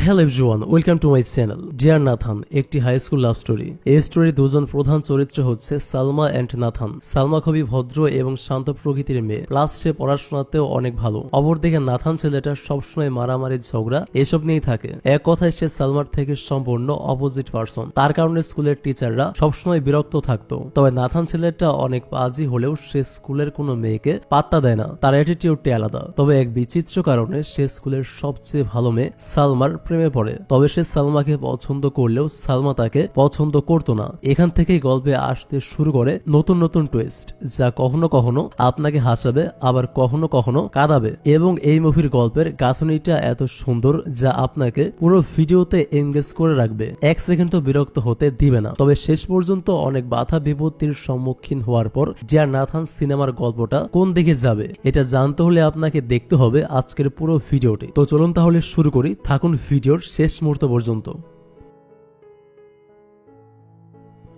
Hello everyone, welcome to my channel. Dear Nathan একটি high school love story. এই story দুজন প্রধান চরিত্র হচ্ছে সালমা এন্ড নাথান। সালমা খুবই ভদ্র এবং শান্ত প্রকৃতির মেয়ে, প্লাস সে পড়াশোনাতেও অনেক ভালো। অপরদিকে নাথান ছেলেটা সবসময় মারামারি, ঝগড়া এসব নিয়েই থাকে। এক কথায় সে সালমার থেকে সম্পূর্ণ অপোজিট পার্সন। তার কারণে স্কুলের টিচাররা সবসময় বিরক্ত থাকতো। তবে নাথান ছেলেটা অনেক বাজি হলেও সে স্কুলের কোনো মেয়েকে পাত্তা দেয় না। তার অ্যাটিটিউডটি আলাদা। তবে এক বিচিত্র কারণে সে স্কুলের সবচেয়ে ভালো মেয়ে সালমার প্রেমে পড়ে। তবে সে সালমাকে পছন্দ করলেও সালমা তাকে পছন্দ করতো না। এখান থেকেই গল্পে আসতে শুরু করে নতুন নতুন টুইস্ট, যা কখনো কখনো আপনাকে হাসাবে, আবার কখনো কখনো কাঁদাবে। এবং এই মুভির গল্পের গাঁথনিটা এত সুন্দর যা আপনাকে পুরো ভিডিওতে এনগেজ করে রাখবে, এক সেকেন্ডও বিরক্ত হতে দিবে না। তবে শেষ পর্যন্ত অনেক বাধা বিপত্তির সম্মুখীন হওয়ার পর ডিয়ার নাথান সিনেমার গল্পটা কোন দিকে যাবে এটা জানতে হলে আপনাকে দেখতে হবে আজকের পুরো ভিডিওটি। তো চলুন তাহলে শুরু করি, থাকুন ভিডিওর শেষ মুহূর্ত পর্যন্ত।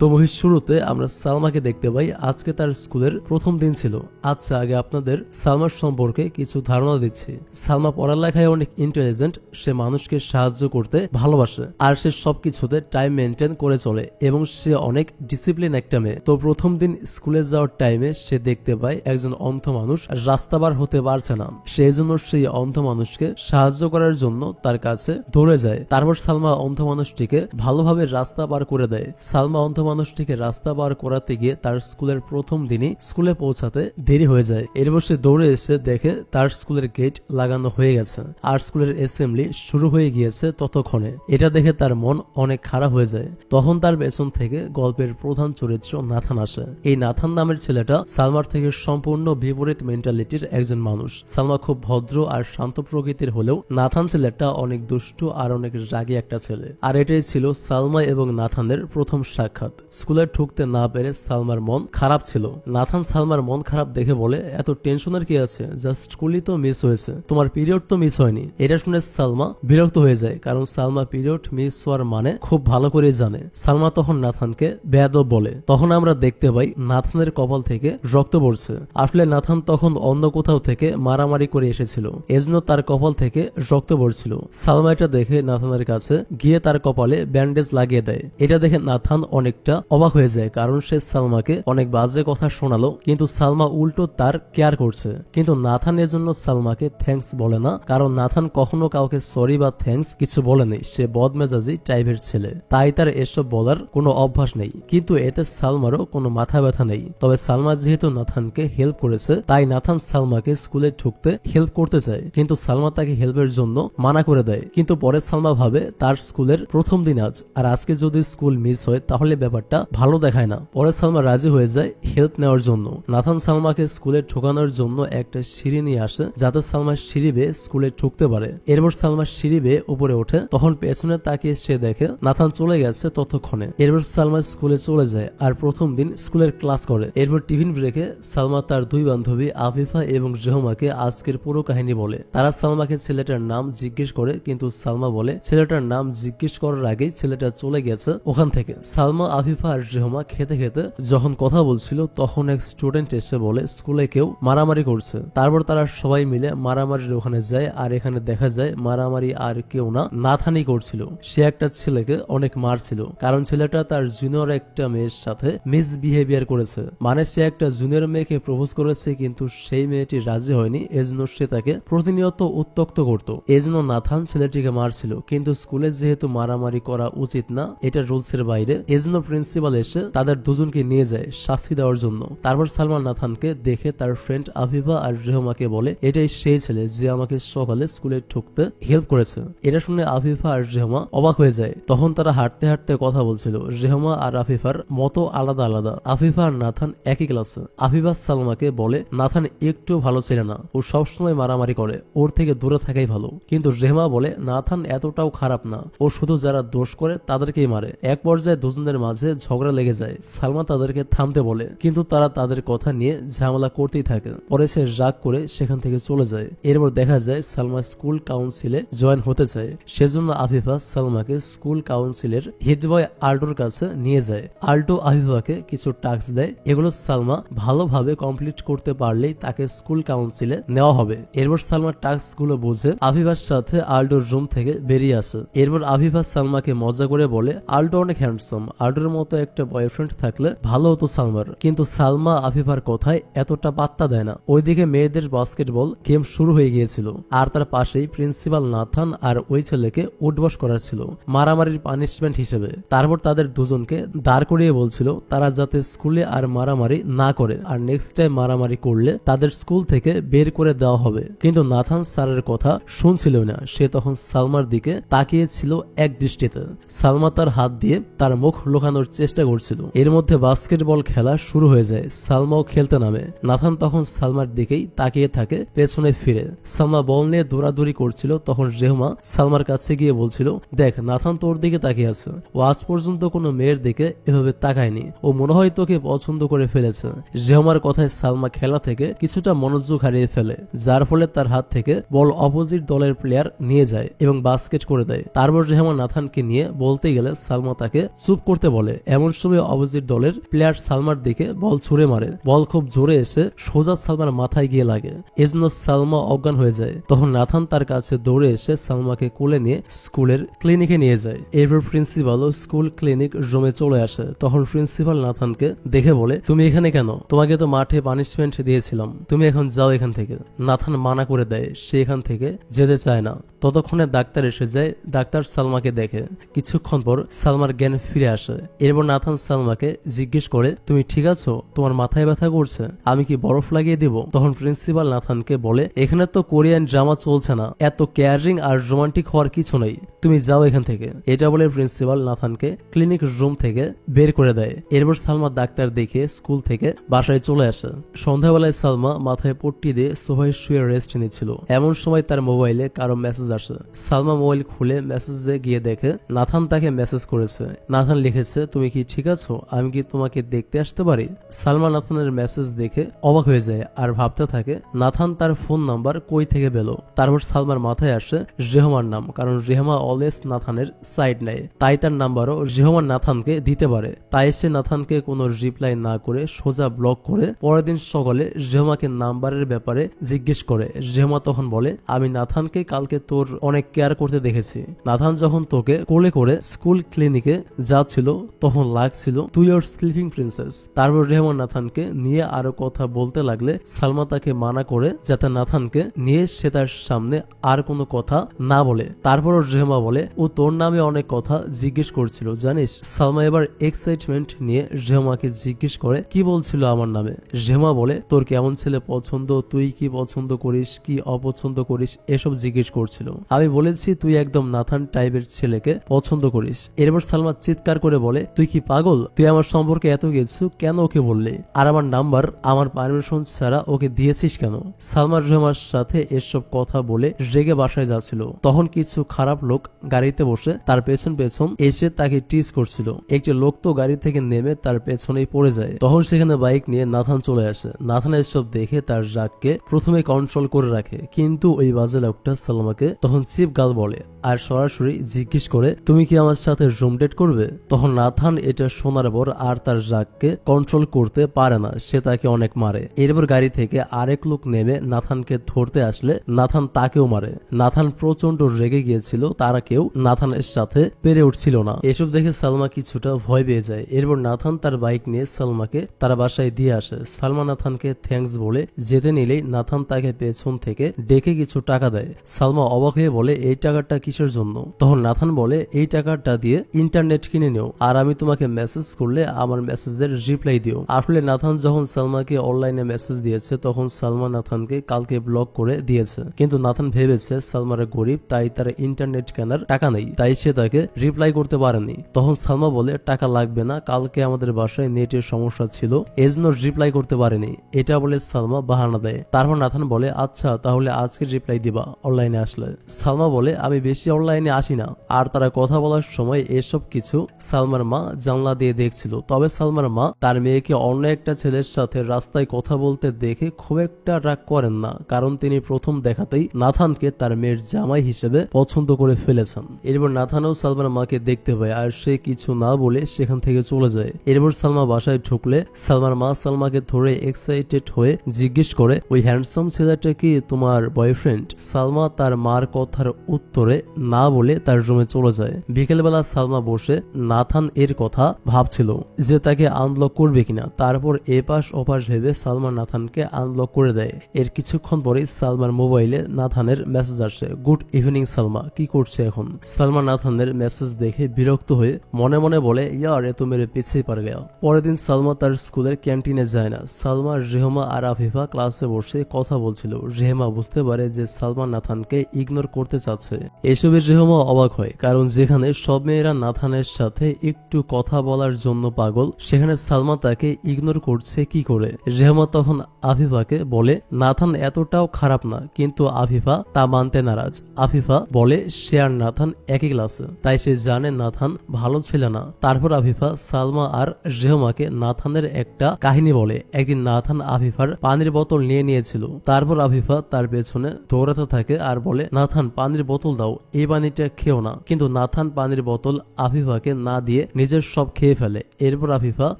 তো মুভির শুরুতে আমরা সালমাকে দেখতে পাই। আজকে তার স্কুলের প্রথম দিন ছিল। আচ্ছা, আগে আপনাদের সালমার সম্পর্কে কিছু ধারণা দিচ্ছি। সালমা পড়ালেখায় অনেক ইন্টেলিজেন্ট, সে মানুষকে সাহায্য করতে ভালোবাসে, আর সে সবকিছুতে টাইম মেনটেন করে চলে এবং সে অনেক ডিসিপ্লিন একটা মেয়ে। তো প্রথম দিন স্কুলে যাওয়ার টাইমে সে দেখতে পায় একজন অন্ধ মানুষ রাস্তা পার হতে পারছে না। সেই জন্য সেই অন্ধ মানুষকে সাহায্য করার জন্য তার কাছে দৌড়ে যায়। তারপর সালমা অন্ধ মানুষটিকে ভালোভাবে রাস্তা পার করে দেয়। সালমা অন্ধ মানুষটিকে রাস্তা পার করাতে গিয়ে তার স্কুলের প্রথম দিনই স্কুলে পৌঁছাতে দেরি হয়ে যায়। এরপর সে দৌড়ে এসে দেখে তার স্কুলের গেট লাগানো হয়ে গেছে আর স্কুলের অ্যাসেম্বলি শুরু হয়ে গিয়েছে ততক্ষণে। এটা দেখে তার মন অনেক খারাপ হয়ে যায়। তখন তার পেছন থেকে গল্পের প্রধান চরিত্র নাথান আসে। এই নাথান নামের ছেলেটা সালমার থেকে সম্পূর্ণ বিপরীত মেন্টালিটির একজন মানুষ। সালমা খুব ভদ্র আর শান্ত প্রকৃতির হলেও নাথান ছেলেটা অনেক দুষ্টু আর অনেক রাগী একটা ছেলে। আর এটাই ছিল সালমা এবং নাথানের প্রথম সাক্ষাৎ। স্কুলে ঢুকতে না পেরে সালমার মন খারাপ ছিল। নাথান সালমার মন খারাপ দেখে বলে, এত টেনশনের কি আছে, জাস্ট স্কুলই তো মিস হয়েছে, তোমার পিরিয়ড তো মিস হয়নি। এটা শুনে সালমা বিরক্ত হয়ে যায়, কারণ সালমা পিরিয়ড মিস হওয়ার মানে খুব ভালো করে জানে। সালমা তখন নাথানকে বেয়াদব বলে। তখন আমরা দেখতে পাই নাথানের কপাল থেকে রক্ত পড়ছে। আসলে নাথান তখন অন্য কোথাও থেকে মারামারি করে এসেছিল, এজন্য তার কপাল থেকে রক্ত পড়ছিল। সালমা এটা দেখে নাথানের কাছে গিয়ে তার কপালে ব্যান্ডেজ লাগিয়ে দেয়। এটা দেখে নাথান অনেকটা অবাক হয়ে যায়, কারণ সে সালমাকে অনেক বাজে কথা শোনালো, কিন্তু সালমা উল্টো তার কেয়ার করছে। কিন্তু নাথান এর জন্য সালমাকে থ্যাঙ্কস বলে না, কারণ নাথান কখনো কাউকে সরি বা থ্যাঙ্কস কিছু বলেনি। সে বদমেজাজি টাইপের ছেলে, তাই তার এসব বলার কোনো অভ্যাস নেই। কিন্তু এতে সালমারও কোনো মাথা ব্যথা নেই। তবে সালমা যেহেতু নাথানকে হেল্প করেছে, তাই নাথান সালমাকে স্কুলে ঢুকতে হেল্প করতে চায়, কিন্তু সালমা তাকে হেল্পের জন্য মানা করে দেয়। কিন্তু পরে সালমা ভাবে তার স্কুলের প্রথম দিন আজ, আর আজকে যদি স্কুল মিস হয় তাহলে ব্যাপারটা ভালো দেখায় না। পরে সালমা রাজি হয়ে যায় হেল্প নেওয়ার জন্য। নাথান সালমাকে স্কুলে ঢোকানোর জন্য একটা সিঁড়ি নিয়ে আসে, যাতে সালমা সিঁড়ি বেয়ে স্কুলে ঢুকতে পারে। এরপর সালমা সিঁড়ি বেয়ে উপরে ওঠে। তখন পেছনে তাকিয়ে সে দেখে নাথান চলে গেছে ততক্ষণে। এরপর সালমা স্কুলে চলে যায় আর প্রথম দিন স্কুলের ক্লাস করে। এরপর টিফিন ব্রেকে সালমা তার দুই বান্ধবী আফিফা এবং জেহমাকে আজকের পুরো কাহিনী বলে। তারা সালমাকে ছেলেটার নাম জিজ্ঞেস করে, কিন্তু সালমা বলে ছেলেটার নাম জিজ্ঞেস করার আগেই ছেলেটা চলে গেছে ওখান থেকে। সালমা, আফিফা আর জেহমা খেতে খেতে যখন কথা বলছিল, তখন এক স্টুডেন্ট এসে বলে স্কুলে কেউ মারামারি করছে। তারপর তারা সবাই মিলে মারামারির ওখানে যায়, আর এখানে দেখা যায় মারামারি আর কেউ না, নাথানই করছিল। সে একটা ছেলেকে অনেক মারছিল, কারণ ছেলেটা তার জুনিয়র একটা মেয়ের সাথে মিসবিহেভিয়ার করেছে। মানে সে একটা জুনিয়র মেয়েকে প্রপোজ করেছে, কিন্তু সেই মেয়েটি রাজি হয়নি, এজন্য সে তাকে প্রতিনিয়ত উত্ত্যক্ত করত। এজন্য নাথান ছেলেটিকে মারছিল। কিন্তু স্কুলে যেহেতু মারামারি করা উচিত না, এটা রুলসের বাইরে, এজন্য প্রিন্সিপাল এসে তাদের দুজনকে নিয়ে যায় শাস্তি দেওয়ার জন্য। তারপর সালমান নাথানকে দেখে তার ফ্রেন্ড আফিফা আর রেহমাকে বলে, এটাই সেই ছেলে যে আমাকে সকালে স্কুলে ঢুকতে হেল্প করেছে। এটা শুনে আফিফা আর রেহমা অবাক হয়ে যায়। তখন তারা হাঁটতে হাঁটতে কথা বলছিল। রেহমা আর আফিফার মতো আলাদা আলাদা। আফিফা আর নাথান একই ক্লাসে। আফিফা সালমাকে বলে, নাথান একটু ভালো ছেলে না, ও সবসময় মারামারি করে, ওর থেকে দূরে থাকাই ভালো। কিন্তু রেহমা বলে, নাথান এতটাও খারাপ না, ও শুধু যারা দোষ করে তাদেরকেই মারে। এক পর্যায়ে দুজনের মাঝে মাঝে ঝগড়া লেগে যায়। সালমা তাদেরকে থামতে বলে, কিন্তু তারা তাদের কথা নিয়ে ঝামেলা করতেই থাকে। পরে সে রাগ করে সেখান থেকে চলে যায়। এরপর দেখা যায় সালমা স্কুল কাউন্সিলে জয়েন হতে চায়। সেজন্য আফিফা সালমাকে স্কুল কাউন্সিলের হেড বয় আল্টোর কাছে নিয়ে যায়। আল্টো আফিফাকে কিছু টাস্ক দেয়, এগুলো সালমা ভালোভাবে কমপ্লিট করতে পারলেই তাকে স্কুল কাউন্সিলে নেওয়া হবে। এরপর সালমা টাস্ক গুলো বুঝে আফিফার সাথে আল্টোর রুম থেকে বেরিয়ে আসে। এরপর আফিফা সালমাকে মজা করে বলে, আল্টো অনেক হ্যান্ডসাম, আল্টোর মতো একটা বয়ফ্রেন্ড থাকলে ভালো হতো সালমার। কিন্তু সালমা আফিফার কথায় এতটা পাত্তা দেয় না। ওইদিকে মেয়েদের বাস্কেটবল গেম শুরু হয়ে গিয়েছিল, আর তার পাশেই প্রিন্সিপাল নাথান আর ওই ছেলেকে উঠবস করার ছিল মারামারির পানিশমেন্ট হিসেবে। তারপর তাদের দুজনকে দাঁড় করিয়ে বলছিল তারা যাতে স্কুলে আর মারামারি না করে, আর নেক্সট টাইম মারামারি করলে তাদের স্কুল থেকে বের করে দেওয়া হবে। কিন্তু নাথান স্যারের কথা শুনছিল না। সে তখন সালমার দিকে তাকিয়েছিল এক দৃষ্টিতে। সালমা তার হাত দিয়ে তার মুখ লুকানোর চেষ্টা করছিল। এর মধ্যে বাস্কেটবল খেলা শুরু হয়ে যায়। সালমাও খেলতে নামে। নাথান তখন সালমার দিকেই তাকিয়ে থাকে পেছনে ফিরে। সালমা বল নিয়ে দৌড়াদৌড়ি করছিল, তখন রেহমা সালমার কাছে গিয়ে বলছিল, দেখ নাথান তোর দিকে তাকিয়ে আছে, ও আজ পর্যন্ত কোনো মেয়ের দিকে এভাবে তাকায়নি, ও মনে হয় তোকে পছন্দ করে ফেলেছে। রেহমার কথায় সালমা খেলা থেকে কিছুটা মনোযোগ হারিয়ে ফেলে, যার ফলে তার হাত থেকে বল অপোজিট দলের প্লেয়ার নিয়ে যায় এবং বাস্কেট করে দেয়। তারপর রেহমা নাথানকে নিয়ে বলতে গেলে সালমা তাকে চুপ করতে বলে। এমন সময় অপোজিট দলের প্লেয়ার সালমার দিকে বল ছুড়ে মারে। বল খুব জোরে এসে সোজা সালমার মাথায় গিয়ে লাগে, এজন্য সালমা অজ্ঞান হয়ে যায়। তখন নাথান তার কাছে দৌড়ে এসে সালমাকে কোলে নিয়ে স্কুলের ক্লিনিকে নিয়ে যায়। এরপর প্রিন্সিপালও স্কুল ক্লিনিক রুমে চলে আসে। তখন প্রিন্সিপাল নাথানকে দেখে বলে, তুমি এখানে কেন? তোমাকে তো মাঠে পানিশমেন্ট দিয়েছিলাম, তুমি এখন যাও এখান থেকে। নাথান মানা করে দেয়, সে এখান থেকে যেতে চায় না। ততক্ষণে ডাক্তার এসে যায়। ডাক্তার সালমাকে দেখে। কিছুক্ষণ পর সালমার জ্ঞান ফিরে আসে। এরপর নাথান সালমাকে জিজ্ঞেস করে, তুমি ঠিক আছো? তোমার মাথায় ব্যথা করছে, আমি কি বরফ লাগিয়ে দিব? তখন প্রিন্সিপাল নাথানকে বলে, এখানে তো কোরিয়ান ড্রামা চলছে না, এত কেয়ারিং আর রোমান্টিক হওয়ার কিছু নেই, তুমি যাও এখান থেকে। এটা বলে প্রিন্সিপাল নাথানকে ক্লিনিক রুম থেকে বের করে দেয়। এরপর সালমা ডাক্তার দেখে স্কুল থেকে বাসায় চলে আসে। সন্ধ্যাবেলায় সালমা মাথায় পট্টি দিয়ে সোফায় শুয়ে রেস্ট নিচ্ছিল। এমন সময় তার মোবাইলে কারো মেসেজ আসে। সালমা মোবাইল খুলে মেসেজে গিয়ে দেখে নাথান তাকে মেসেজ করেছে। নাথান লিখেছে, তুমি কি ঠিক আছো? আমি কি তোমাকে দেখতে আসতে পারি? সালমা নাথানের মেসেজ দেখে অবাক হয়ে যায় আর ভাবতে থাকে নাথান তার ফোন নাম্বার কই থেকে পেল। তারপর সালমার মাথায় আসে রেহমার নাম, কারণ রেহমা অলওয়েজ নাথানের সাইড নেয়, তাই তার নাম্বারও রেহমা নাথানকে দিতে পারে। তাই সে নাথানকে কোনো রিপ্লাই না করে সোজা ব্লক করে পরের দিন সকালে রেহমাকে নাম্বারের ব্যাপারে জিজ্ঞেস করে। রেহমা তখন বলে, আমি নাথানকে কালকে তোর অনেক কেয়ার করতে দেখেছি। নাথান যখন তোকে কোলে করে স্কুল ক্লিনিকে যাচ্ছিল তখন লাগছিল তুই ওর স্লিপিং প্রিন্সেস। তারপর রেহমা নাথানকে নিয়ে আরো কথা বলতে লাগলে সালমা তাকে মানা করে যাতে নাথানকে নিয়ে সে তার সামনে আর কোনো কথা না বলে। তারপরও রেহমা বলে, ও তোর নামে অনেক কথা জিজ্ঞেস করছিল জানিস। সালমা এবার এক্সাইটমেন্ট নিয়ে রেহমাকে জিজ্ঞেস করে, কি বলছিল আমার নামে? রেহমা বলে, তোর কেমন ছেলে পছন্দ, তুই কি পছন্দ করিস, কি অপছন্দ করিস, এসব জিজ্ঞেস করছিল। আমি বলেছি তুই একদম নাথান টাইপের ছেলেকে পছন্দ করিস। এরপর সালমা চিৎকার করে বলে, তুই কি পাগল? তুই আমার সম্পর্কে এত কিছু কেন ওকে বললি? আর আমার নাম্বার আমার পারমিশন ছাড়া ওকে দিয়েছিস কেন? সালমা রেহমার সাথে এসব কথা বলে রেগে বাসায় যাচ্ছিল। তখন কিছু খারাপ লোক গাড়িতে বসে তার পেছন পেছন এসে তাকে টিজ করছিল। একটি লোক তো গাড়ি থেকে নেমে তার পেছনেই পড়ে যায়। তখন সেখানে বাইক নিয়ে নাথান চলে আসে। নাথান এসব দেখে তার রাগকে প্রথমে কন্ট্রোল করে রাখে, কিন্তু ওই বাজে লোকটা সালমাকে তখন চিপ গাল বলে আর সরাসরি জিজ্ঞেস করে, তুমি কি আমার সাথে রুম ডেট করবে? তখন নাথান এটা শোনার পর আর তার রাগকে কন্ট্রোল করতে পারে না, সে তাকে অনেক মারে। এরপর গাড়ি থেকে আরেক লোক নেমে নাথানকে ধরতে আসলে নাথান তাকেও মারে। নাথান প্রচন্ড রেগে গিয়েছিল, তারা কেউ নাথানের সাথে পেরে উঠছিল না। এসব দেখে সালমা কিছুটা ভয় পেয়ে যায়। এরপর নাথান তার বাইক নিয়ে সালমাকে তার বাসায় দিয়ে আসে। সালমা নাথানকে থ্যাঙ্কস বলে যেতে নিলেই নাথান তাকে পেছন থেকে ডেকে কিছু টাকা দেয়। সালমা অবাক হয়ে বলে, এই টাকাটা কিসের জন্য? তখন নাথান বলে, এই টাকাটা দিয়ে ইন্টারনেট কিনে নিও, আর আমি তোমাকে মেসেজ করলে আমার মেসেজের রিপ্লাই দিও। আসলে নাথান যখন সালমাকে অনলাইনে মেসেজ দিয়েছে তখন সালমা নাথানকে কালকে ব্লক করে দিয়েছে, কিন্তু নাথান ভেবেছে সালমারা গরিব, তাই তার ইন্টারনেট কেনার টাকা নেই, তাই সে তাকে রিপ্লাই করতে পারেনি। তখন সালমা বলে, টাকা লাগবে না, কালকে আমাদের বাসায় নেটের সমস্যা ছিল এজন্য রিপ্লাই করতে পারেনি। এটা বলে সালমা বাহানা দেয়। তারপর নাথান বলে, আচ্ছা তাহলে আজকে রিপ্লাই দিবা অনলাইনে আসলে। সালমা বলে, আমি বেশি বেশি অনলাইনে আসি না। আর তারা কথা বলার সময় এসব কিছু সালমার মা জানলা দিয়ে দেখছিল। তবে সালমার মা তার মেয়েকে অন্য একটা ছেলের সাথে রাস্তায় কথা বলতে দেখে খুব একটা রাগ করেন না, কারণ তিনি প্রথম দেখাতেই নাথানকে তার মেয়ের জামাই হিসেবে পছন্দ করে ফেলেছেন। এরপর নাথানও সালমার মাকে দেখতে পায় আর সে কিছু না বলে সেখান থেকে চলে যায়। এরপর সালমা বাসায় ঢুকলে সালমার মা সালমাকে ধরে এক্সাইটেড হয়ে জিজ্ঞেস করে, ওই হ্যান্ডসাম ছেলেটা কি তোমার বয়ফ্রেন্ড? সালমা তার মার কথার উত্তরে না বলে তার রুমে চলে যায়। বিকেলবেলা সালমা বসে নাথান এর কথা ভাবছিল যে তাকে আনব্লক করবে কিনা। তারপর এপাশ ওপাশ ভেবে সালমা নাথানকে আনব্লক করে দেয়। এর কিছুক্ষণ পরেই সালমার মোবাইলে নাথানের মেসেজ আসে, গুড ইভিনিং সালমা, কি করছে এখন? সালমা নাথানের মেসেজ দেখে বিরক্ত হয়ে মনে মনে বলে, ইয়ার এ তো মেরে পিছিয়ে পার গেল। পরের দিন সালমা তার স্কুলের ক্যান্টিনে যায় না। সালমা, রেহমা আর আফিফা ক্লাসে বসে কথা বলছিল। রেহমা বুঝতে পারে যে সালমা নাথানকে ইগনোর করতে চাচ্ছে। এসবে রেহমা অবাক হয়, কারণ যেখানে সব মেয়েরা নাথানের সাথে একটু কথা বলার জন্য পাগল, সেখানে সালমা তাকে ইগনোর করছে কি করে? রেহমা তখন আফিফাকে বলে, নাথান এতটাও খারাপ না, কিন্তু আফিফা তা মানতে নারাজ। আফিফা বলে সে আর নাথান একই ক্লাসে, তাই সে জানে নাথান ভালো ছিল না। তারপর আফিফা সালমা আর রেহমাকে নাথানের একটা কাহিনী বলে। একদিন নাথান আফিফার পানির বোতল নিয়েছিল। তারপর আফিফা তার পেছনে দৌড়াতে থাকে আর বলে, নাথান পানির বোতল দাও, এই পানিটা খেও না। কিন্তু নাথান পানির বোতল আফিফাকে না দিয়ে নিজের সব খেয়ে ফেলে। এরপর আফিফা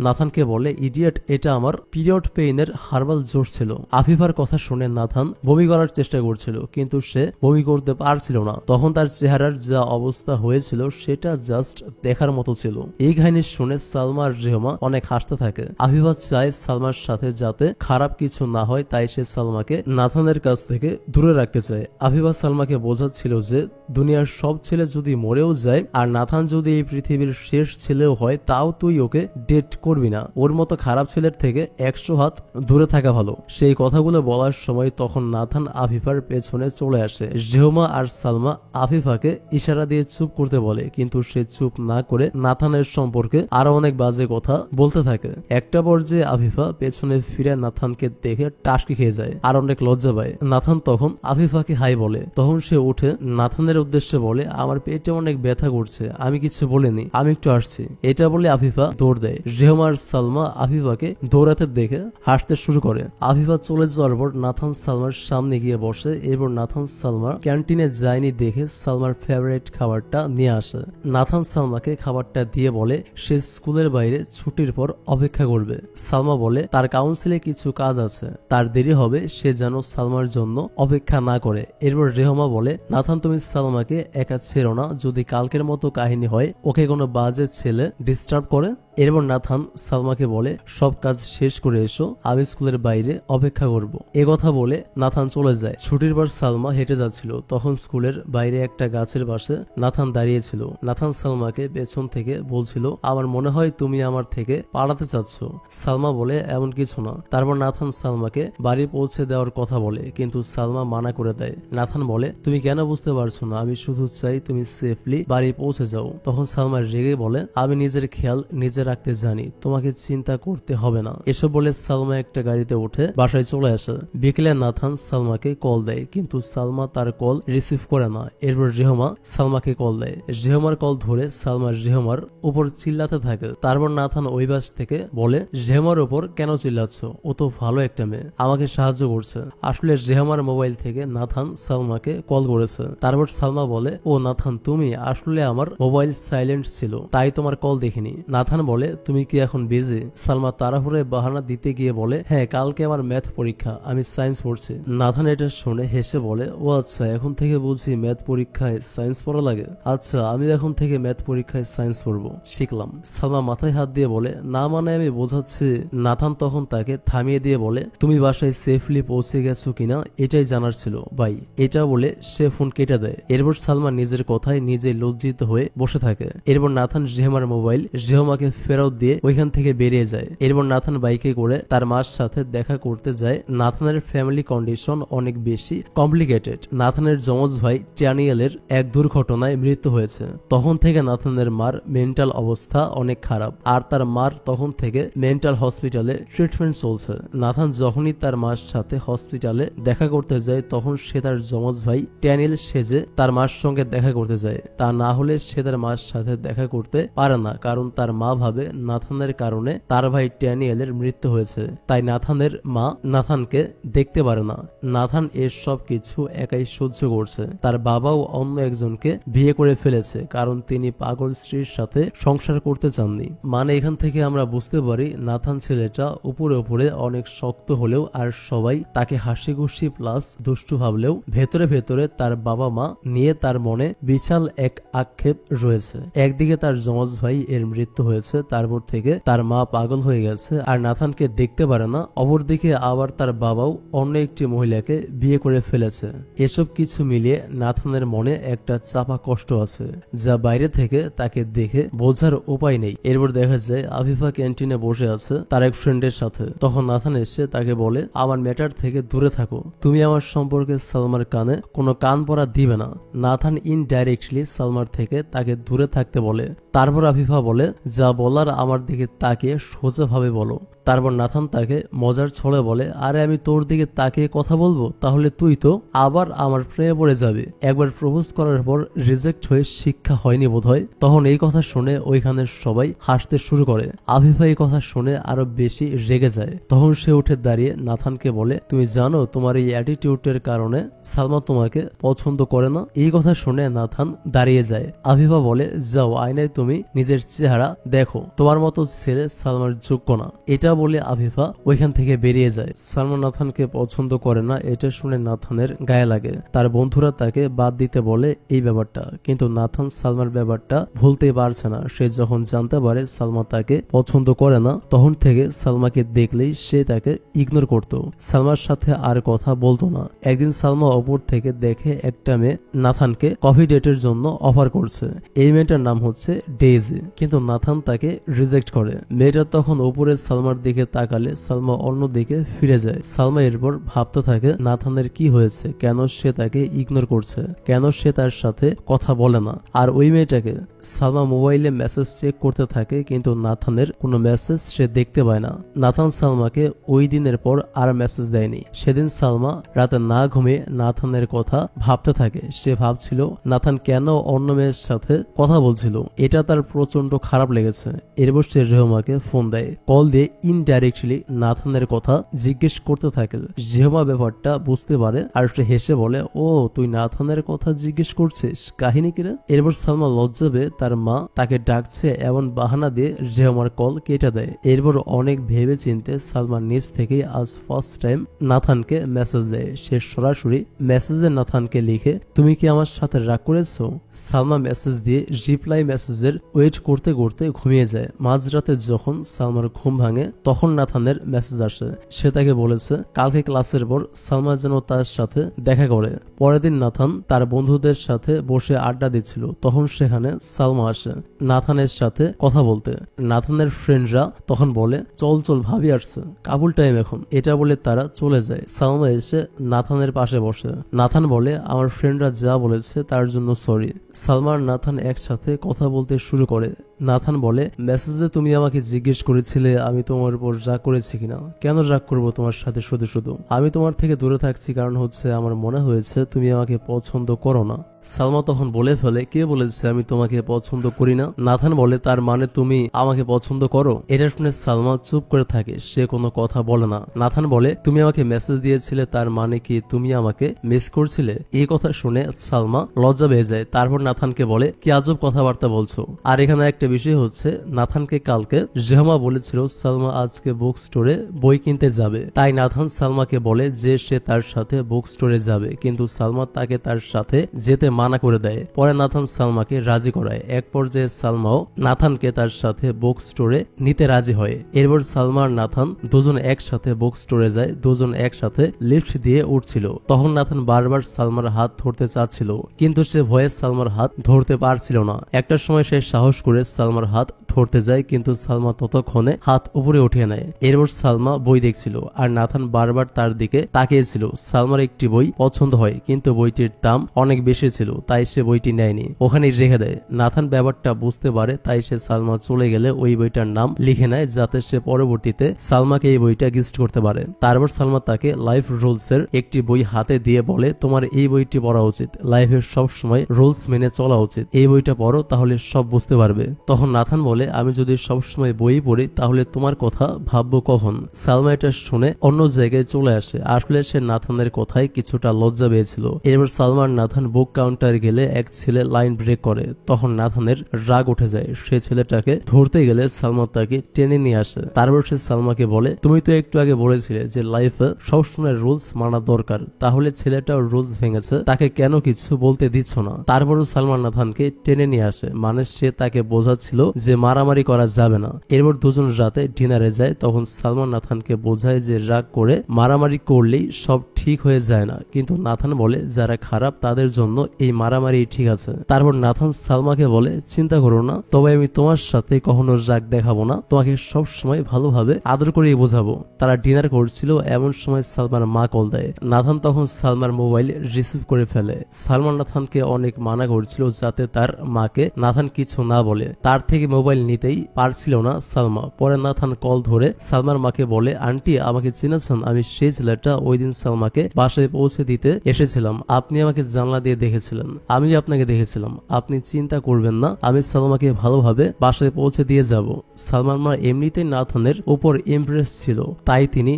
নাথানকে বলে, ইডিয়েট, এটা আমার পিরিয়ড পেইনের হার্বাল জোস ছিল। আফিফার কথা শুনে নাথান বমি করার চেষ্টা করছিল, কিন্তু সে বমি করতে পারছিল না। তখন তার চেহারার যা অবস্থা হয়েছিল সেটা জাস্ট দেখার মতো ছিল। এই কাহিনী শুনে সালমা আর রেহমা অনেক হাসতে থাকে। আফিফা চায় সালমার সাথে যাতে খারাপ কিছু না হয়, তাই সে সালমাকে নাথানের কাছ থেকে দূরে রাখতে চায়। আফিফা সালমাকে বোঝাচ্ছিল যে দুনিয়ার সব ছেলে যদি মরেও যায় আর নাথান যদি এই পৃথিবীর শেষ ছেলেও হয়, তাও তুই ওকে ডেট করবি না। ওর মতো খারাপ ছেলের থেকে 100 হাত দূরে থাকা ভালো। সেই কথাগুলো বলার সময় তখন নাথান আফিফার পেছনে চলে আসে। রেহমা আর সালমা আফিফাকে ইশারা দিয়ে চুপ করতে বলে, কিন্তু সে চুপ না করে নাথানের সম্পর্কে আরো অনেক বাজে কথা বলতে থাকে। একটা পর্যায়ে আফিফা পেছনে ফিরে নাথানকে দেখে টাসকি খেয়ে যায় আর অনেক লজ্জা পায়। নাথান তখন আফিফাকে হাই বলে। তখন সে উঠে নাথানের উদ্দেশ্যে বলে, আমার পেটে অনেক ব্যথা করছে, আমি কিছু বলিনি, আমি একটু আসছি। এটা বলে আফিফা দৌড় দেয়। রেহমা আর সালমা আফিফাকে দৌড়াতে দেখে হাসতে শুরু করে। আফিফা চলে যাওয়ার পর নাথান সালমার সামনে গিয়ে বসে। এরপর নাথান সালমা ক্যান্টিনে যায়নি দেখে সালমার ফেভারিট খাবারটা নিয়ে আসে। নাথান সালমাকে খাবারটা দিয়ে বলে সে স্কুলের বাইরে ছুটির পর অপেক্ষা করবে। সালমা বলে তার কাউন্সিলে কিছু কাজ আছে, তার দেরি হবে, সে যেন সালমার জন্য অপেক্ষা না করে। এরপর রেহমা বলে, নাথান তুমি সালমাকে একা ছেড়ো না, যদি কালকের মতো কাহিনী হয় ওকে কোনো বাজে ছেলে ডিস্টার্ব করে। এরপর নাথান সালমাকে বলে, সব কাজ শেষ করে এসো, আমি স্কুলের বাইরে অপেক্ষা করব। কথা বলে নাথান চলে যায়। ছুটির পর সালমা হেঁটে যাচ্ছিল। তখন স্কুলের বাইরে একটা গাছের পাশে নাথান দাঁড়িয়েছিল। নাথান সালমাকে পেছন থেকে বলছিল, আমার মনে হয় তুমি আমার থেকে পালাতে চাচ্ছ। সালমা বলে, এমন কিছু না। তারপর নাথান সালমাকে বাড়ি পৌঁছে দেওয়ার কথা বলে, কিন্তু সালমা মানা করে দেয়। নাথান বলে, তুমি কেন বুঝতে পারছো না, আমি শুধু চাই তুমি সেফলি বাড়ি পৌঁছে যাও। তখন সালমা রেগে বলে, আমি নিজের খেয়াল নিজে রাখতে জানি, তোমাকে চিন্তা করতে হবে না। এসব বলে সালমা একটা গাড়িতে উঠে বাসায় চলে আসে। বিকেলে নাথান সালমাকে কল দেয়, কিন্তু সালমা তার কল রিসিভ করে না। এরপর রেহমা সালমাকে কল দেয়। রেহমার কল ধরে সালমা রেহমার উপর চিল্লাতে থাকে। তারপর নাথান ওই বাস থেকে বলে, রেহমার উপর কেন চিল্লাচ্ছ, ও তো ভালো একটা মেয়ে, আমাকে সাহায্য করছে। আসলে রেহমার মোবাইল থেকে নাথান সালমাকে কল করেছে। তারপর সালমা বলে, ও নাথান তুমি, আসলে আমার মোবাইল সাইলেন্ট ছিল, তাই তোমার কল দেখিনি। নাথান বলে, তুমি কি এখন বিজি? সালমা তাড়াহুড়ে বাহানা দিতে গিয়ে বলে, হ্যাঁ, কালকে আমার ম্যাথ পরীক্ষা, আমি সায়েন্স পড়ছি। নাথান এটা শুনে হেসে বলে, ও আচ্ছা, এখন থেকে বুঝি ম্যাথ পরীক্ষায় সায়েন্স পড়া লাগে। আচ্ছা, আমি এখন থেকে ম্যাথ পরীক্ষায় সায়েন্স পড়বো, শিখলাম। সালমা মাথায় হাত দিয়ে বলে, না মানে আমি বোঝাচ্ছি। নাথান তখন তাকে থামিয়ে দিয়ে বলে, তুমি বাসায় সেফলি পৌঁছে গেছো কিনা এটাই জানার ছিল ভাই। এটা বলে সে ফোন কেটে দেয়। এরপর সালমা নিজের কথায় নিজে লজ্জিত হয়ে বসে থাকে। এরপর নাথান রেহমার মোবাইল রেহমাকে ফেরত দিয়ে ওইখান থেকে বেরিয়ে যায়। এরপর নাথান বাইকে করে তার মার সাথে দেখা করতে যায়। নাথানের ফ্যামিলি কন্ডিশন অনেক বেশি কমপ্লিকেটেড। নাথানের যমজ ভাই ড্যানিয়েলের এক দুর্ঘটনায় মৃত্যু হয়েছে। তখন থেকে নাথানের মার মেন্টাল অবস্থা অনেক খারাপ, আর তার মার তখন থেকে মেন্টাল হসপিটালে ট্রিটমেন্ট চলছে। নাথান যখনই তার মার সাথে হসপিটালে দেখা করতে যায় তখন সে তার যমজ ভাই ড্যানিয়েল সেজে তার মার সঙ্গে দেখা করতে যায়। তা না হলে সে তার মার সাথে দেখা করতে পারে না, কারণ তার মা ভাবে নাথানের কারণে তার ভাই ড্যানিয়েলের মৃত্যু হয়েছে, তাই নাথানের মা নাথানকে দেখতে পারে না। নাথান এর সব কিছু একাই সহ্য করছে। তার বাবাও অন্য একজনকে বিয়ে করে ফেলেছে, কারণ তিনি পাগল স্ত্রীর সাথে সংসার করতে চাননি। মানে এখান থেকে আমরা বুঝতে পারি নাথান ছেলেটা উপরে উপরে অনেক শক্ত হলেও আর সবাই তাকে হাসি খুশি প্লাস দুষ্টু ভাবলেও ভেতরে ভেতরে তার বাবা মা নিয়ে তার মনে বিশাল এক আক্ষেপ রয়েছে। একদিকে তার যমজ ভাই এর মৃত্যু হয়েছে, তারপর থেকে তার মা পাগল হয়ে গেছে আর নাথানকে দেখতে পারে না। অপরদিকে আবার তার বাবাও অন্য একটি মহিলাকে বিয়ে করে ফেলেছে। এসব কিছু মিলিয়ে নাথানের মনে একটা চাপা কষ্ট আছে, যা বাইরে থেকে তাকে দেখে বোঝার উপায় নেই। এরপর দেখা যায় আফিফা ক্যান্টিনে বসে আছে তার এক ফ্রেন্ডের সাথে। তখন নাথান এসে তাকে বলে, আমার ম্যাটার থেকে দূরে থাকো, তুমি আমার সম্পর্কে সালমার কানে কোনো কান পড়া দিবে না। নাথান ইনডাইরেক্টলি সালমার থেকে তাকে দূরে থাকতে বলে। তারপর আফিফা বলে, যা বলার আমার দিকে তাকিয়ে সোজাভাবে বলো। তারপর নাথান তাকে মজার ছলে বলে, আরে আমি তোর দিকে তাকিয়ে কথা বলবো, তাহলে তুই তো আবার আমার প্রেমে পড়ে যাবে। একবার প্রপোজ করার পর রিজেক্ট হয়ে শিক্ষা হয়নি বোধহয়। তখন এই কথা শুনে ওইখানে সবাই হাসতে শুরু করে। আফিফা এই কথা শুনে আরো বেশি রেগে যায়। তখন সে উঠে দাঁড়িয়ে নাথানকে বলে, তুমি জানো তোমার এই অ্যাটিটিউডের কারণে সালমা তোমাকে পছন্দ করে না। এই কথা শুনে নাথান দাঁড়িয়ে যায়। আফিফা বলে, যাও আয়নায় তুমি নিজের চেহারা দেখো, তোমার মতো ছেলে সালমার যোগ্য না। এটা বলে আফিফা ওইখান থেকে বেরিয়ে যায়। সালমা নাথানকে পছন্দ করে না, এটা শুনে নাথানের গায়ে লাগে। তার বন্ধুরা তাকে বাদ দিতে বলে এই ব্যাপারটা, কিন্তু নাথান সালমার ব্যাপারটা ভুলতে পারছে না। সে যখন জানতে পারে সালমা তাকে পছন্দ করে না, তখন থেকে সালমাকে দেখলেই সে তাকে ইগনোর করত, সালমার সাথে আর কথা বলতো না। একদিন সালমা ওপর থেকে দেখে একটা মেয়ে নাথানকে কফি ডেটের জন্য অফার করছে। এই মেয়েটার নাম হচ্ছে ডেইজি, কিন্তু নাথান তাকে রিজেক্ট করে। মেয়েটা তখন উপরে সালমার দিকে তাকালে সালমা অন্য দিকে ফিরে যায়। সালমা এরপর ভাবতে থাকে নাথানের কি হয়েছে, কেন সে তাকে ইগনোর করছে, কেন সে তার সাথে কথা বলে না। আর ওই মেয়েটাকে সালমা মোবাইলে মেসেজ চেক করতে থাকে, কিন্তু নাথানের কোনো মেসেজ সে দেখতে পায় না। নাথান সালমাকে ওই দিনের পর আর মেসেজ দেয়নি। সেদিন সালমা রাতে না ঘুমিয়ে নাথানের কথা ভাবতে থাকে। সে ভাবছিল নাথান কেন অন্য মেয়ের সাথে কথা বলছিল, এটা তার প্রচন্ড খারাপ লেগেছে। এরপর সে রেহমাকে ফোন দেয়। কল দিয়ে ইনডাইরেক্টলি নাথানের কথা জিজ্ঞেস করতে থাকে। রেহমা ব্যাপারটা বুঝতে পারে আর সে হেসে বলে, ও তুই নাথানের কথা জিজ্ঞেস করছিস, কাহিনী কিরে। এরপর সালমা লজ্জা পেয়ে তার মা তাকে ডাকছে এমন বাহানা দিয়ে রেহমার কল কেটে দেয়। এরপর অনেক ভেবে চিনতে সালমা নিজ থেকে আজ ফার্স্ট টাইম নাথানকে মেসেজ দেয়। সে সরাসরি মেসেজে নাথানকে লিখে, তুমি কি আমার সাথে রাগ করেছো। সালমা মেসেজ দিয়ে রিপ্লাই মেসেজের ওয়েট করতে করতে ঘুমিয়ে যায়। মাঝরাতে যখন সালমার ঘুম ভাঙে তখন নাথানের মেসেজ আসে। সে তাকে বলেছে কালকে ক্লাসের পর সালমা যেন তার সাথে দেখা করে। পরের দিন নাথান তার বন্ধুদের সাথে বসে আড্ডা দিচ্ছিল, তখন সেখানে সালমা আসে নাথানের সাথে কথা বলতে। নাথানের ফ্রেন্ডরা তখন বলে, চল চল ভাবি আসছে, কাবুল টাইম এখন। এটা বলে তারা চলে যায়। সালমা এসে নাথানের পাশে বসে। নাথান বলে, আমার ফ্রেন্ডরা যা বলেছে তার জন্য সরি। সালমা আর নাথান একসাথে কথা বলতে শুরু করে। নাথান বলে, মেসেজে তুমি আমাকে জিজ্ঞেস করেছিলে আমি তোমার উপর রাগ করেছি কিনা। কেন রাগ করবো তোমার সাথে শুধু শুধু, আমি তোমার থেকে দূরে থাকছি কারণ হচ্ছে আমার মনে হয়েছে তুমি আমাকে পছন্দ করো না। সালমা তখন বলে ফেলে, কে বলেছে আমি তোমাকে পছন্দ করি না। নাথান বলে, তার মানে তুমি আমাকে পছন্দ করো। এটা শুনে সালমা চুপ করে থাকে, সে কোনো কথা বলে না। নাথান বলে, তুমি আমাকে মেসেজ দিয়েছিলে, তার মানে কি তুমি আমাকে মিস করছিলে। এই কথা শুনে সালমা লজ্জা পেয়ে যায়। তারপর নাথানকে বলে, কি আজব কথাবার্তা বলছো। আর এখানে একটা বিষয় হচ্ছে, নাথানকে কালকে রেহমা বলেছিল সালমা আজকে বুক স্টোরে বই কিনতে যাবে, তাই নাথান সালমাকে বলে যে সে তার সাথে বুক স্টোরে যাবে, কিন্তু সালমা তাকে তার সাথে যেতে মানা করে দেয়। পরে নাথান সালমাকে রাজি করায়। এক পর্যায়ে সালমাও নাথানকে তার সাথে বুক স্টোরে নিতে রাজি হয়। এরপর সালমা আর নাথান দুজন একসাথে বুক স্টোরে যায়। দুজন একসাথে লিফট দিয়ে উঠছিল। তখন নাথান বারবার সালমার হাত ধরতে চাচ্ছিল, কিন্তু সে ভয়ে সালমার হাত ধরতে পারছিল না। একটা সময় সে সাহস করে সালমার হাত ধরতে যায়, কিন্তু সালমা ততক্ষণে হাত উপরে উঠিয়ে নেয়। এরপর সালমা বই দেখছিল আর নাথান বারবার তার দিকে তাকিয়েছিল। সালমার একটি বই পছন্দ হয়, কিন্তু বইটির দাম অনেক বেশি ছিল, তাই সে বইটি নেয়নি, ওখানে রেখে দেয়। নাথান ব্যাপারটা বুঝতে পারে, তাই সে সালমা চলে গেলে ওই বইটার নাম লিখে নেয়, যাতে সে পরবর্তীতে সালমাকে এই বইটা গিফট করতে পারে। তারপর সালমা তাকে লাইফ রুলস এর একটি বই হাতে দিয়ে বলে, তোমার এই বইটি পড়া উচিত, লাইফের সব সময় রুলস মেনে চলা উচিত, এই বইটা পড়ো, তাহলে সব বুঝতে পারবে। তখন নাথান বলে, আমি যদি সবসময় বই পড়ি তাহলে তোমার কথা ভাববো কখন? সালমা এটা শুনে অন্য জায়গায় চলে আসে। আসলে সে নাথানের কথায় কিছুটা লজ্জা পেয়েছিল। এরপর সালমা আর নাথান বুক কাউন্টার গেলে এক ছেলে লাইন ব্রেক করে। তখন নাথানের রাগ উঠে যায়। সে ছেলেটাকে ধরতে গেলে সালমা তাকে টেনে নিয়ে আসে। তারপর সে সালমাকে বলে, তুমি তো একটু আগে বলেছিলে যে লাইফে সবসময় রুলস মানা দরকার, তাহলে ছেলেটাও রুলস ভেঙেছে, তাকে কেন কিছু বলতে দিচ্ছ না? তারপরও সালমা নাথানকে টেনে নিয়ে আসে, মানে সে তাকে বোঝাচ্ছিল যে মারামারি করা যাবে না। এরপর দুজন রাতে ডিনারে যায়। তখন সালমা নাথানকে বোঝায় যে রাগ করে মারামারি করলেই সব ঠিক হয়ে যায় না, কিন্তু নাথান বলে যারা খারাপ তাদের জন্য এই মারামারি ঠিক আছে। তারপর নাথান সালমাকে বলে, চিন্তা করো না, তবে আমি তোমার সাথে কখনো রাগ দেখাবো না, তোমাকে সব সময় ভালোভাবে আদর করে বোঝাবো। তারা ডিনার করছিল, এমন সময় সালমার মা কল দেয়। নাথান তখন সালমার মোবাইল রিসিভ করে ফেলে। সালমা নাথানকে অনেক মানা করছিল যাতে তার মাকে নাথান কিছু না বলে, তার থেকে মোবাইল নিতেই পারছিল না সালমা। পরে নাথান কল ধরে সালমার মাকে বলে, আন্টি আমাকে চিনেছেন? আমি সেই ছেলেটা ওই দিন সালমাকে বাসায় পৌঁছে দিতে এসেছিলাম, আপনি আমাকে জানলা দিয়ে দেখেছিলেন, আমি আপনাকে দেখেছিলাম, আপনি চিন্তা করবেন না, আমি সালমাকে ভালোভাবে বাসায় পৌঁছে দিয়ে যাব। সালমার মা এমনিতেই নাথানের উপর ইমপ্রেস ছিল, তাই তিনি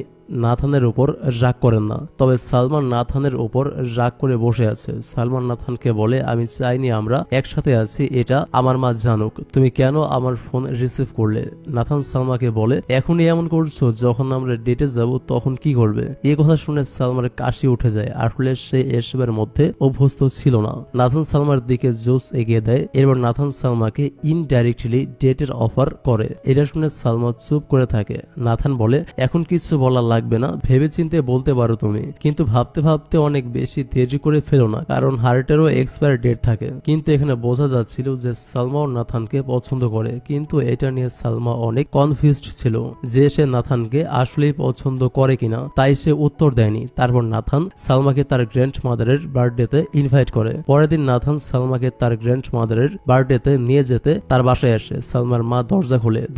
নাথানের উপর রাগ করেন না। তবে সালমান নাথানের উপর রাগ করে বসে আছে। সালমান নাথানকে বলে, আমি চাইনি আমরা একসাথে আছি এটা আমার মা জানুক, তুমি কেন আমার ফোন রিসিভ করলে? নাথান সালমাকে বলে, এখনই এমন করছো, যখন আমরা ডেটে যাব তখন কি করবে? এই কথা শুনে সালমার কাশি উঠে যায়। আসলে সে এসবের মধ্যে অভ্যস্ত ছিল না। নাথান সালমার দিকে জোস এগিয়ে দেয়। এরপর নাথান সালমাকে ইনডাইরেক্টলি ডেটের অফার করে। এটা শুনে সালমা চুপ করে থাকে। নাথান বলে, এখন কিছু বলা লাগবে না, ভেবে চিন্তে বলতে পারো তুমি, কিন্তু ভাবতে ভাবতে অনেক বেশি দেরি করে ফেলো না, কারণ হার্টেরও এক্সপায়ার ডেট থাকে। কিন্তু এখানে বোঝা যাচ্ছিল যে সালমা ও নাথানকে পছন্দ করে, কিন্তু এটা নিয়ে সালমা অনেক কনফিউজড ছিল যে সে নাথানকে আসলেই পছন্দ করে কিনা, তাই সে উত্তর দেয়নি। তারপর নাথান সালমাকে তার গ্র্যান্ড মাদারের বার্থডেতে ইনভাইট করে। পরের দিন নাথান সালমাকে তার গ্র্যান্ড মাদারের বার্থডেতে নিয়ে যেতে তার বাসায় আসে। সালমার মা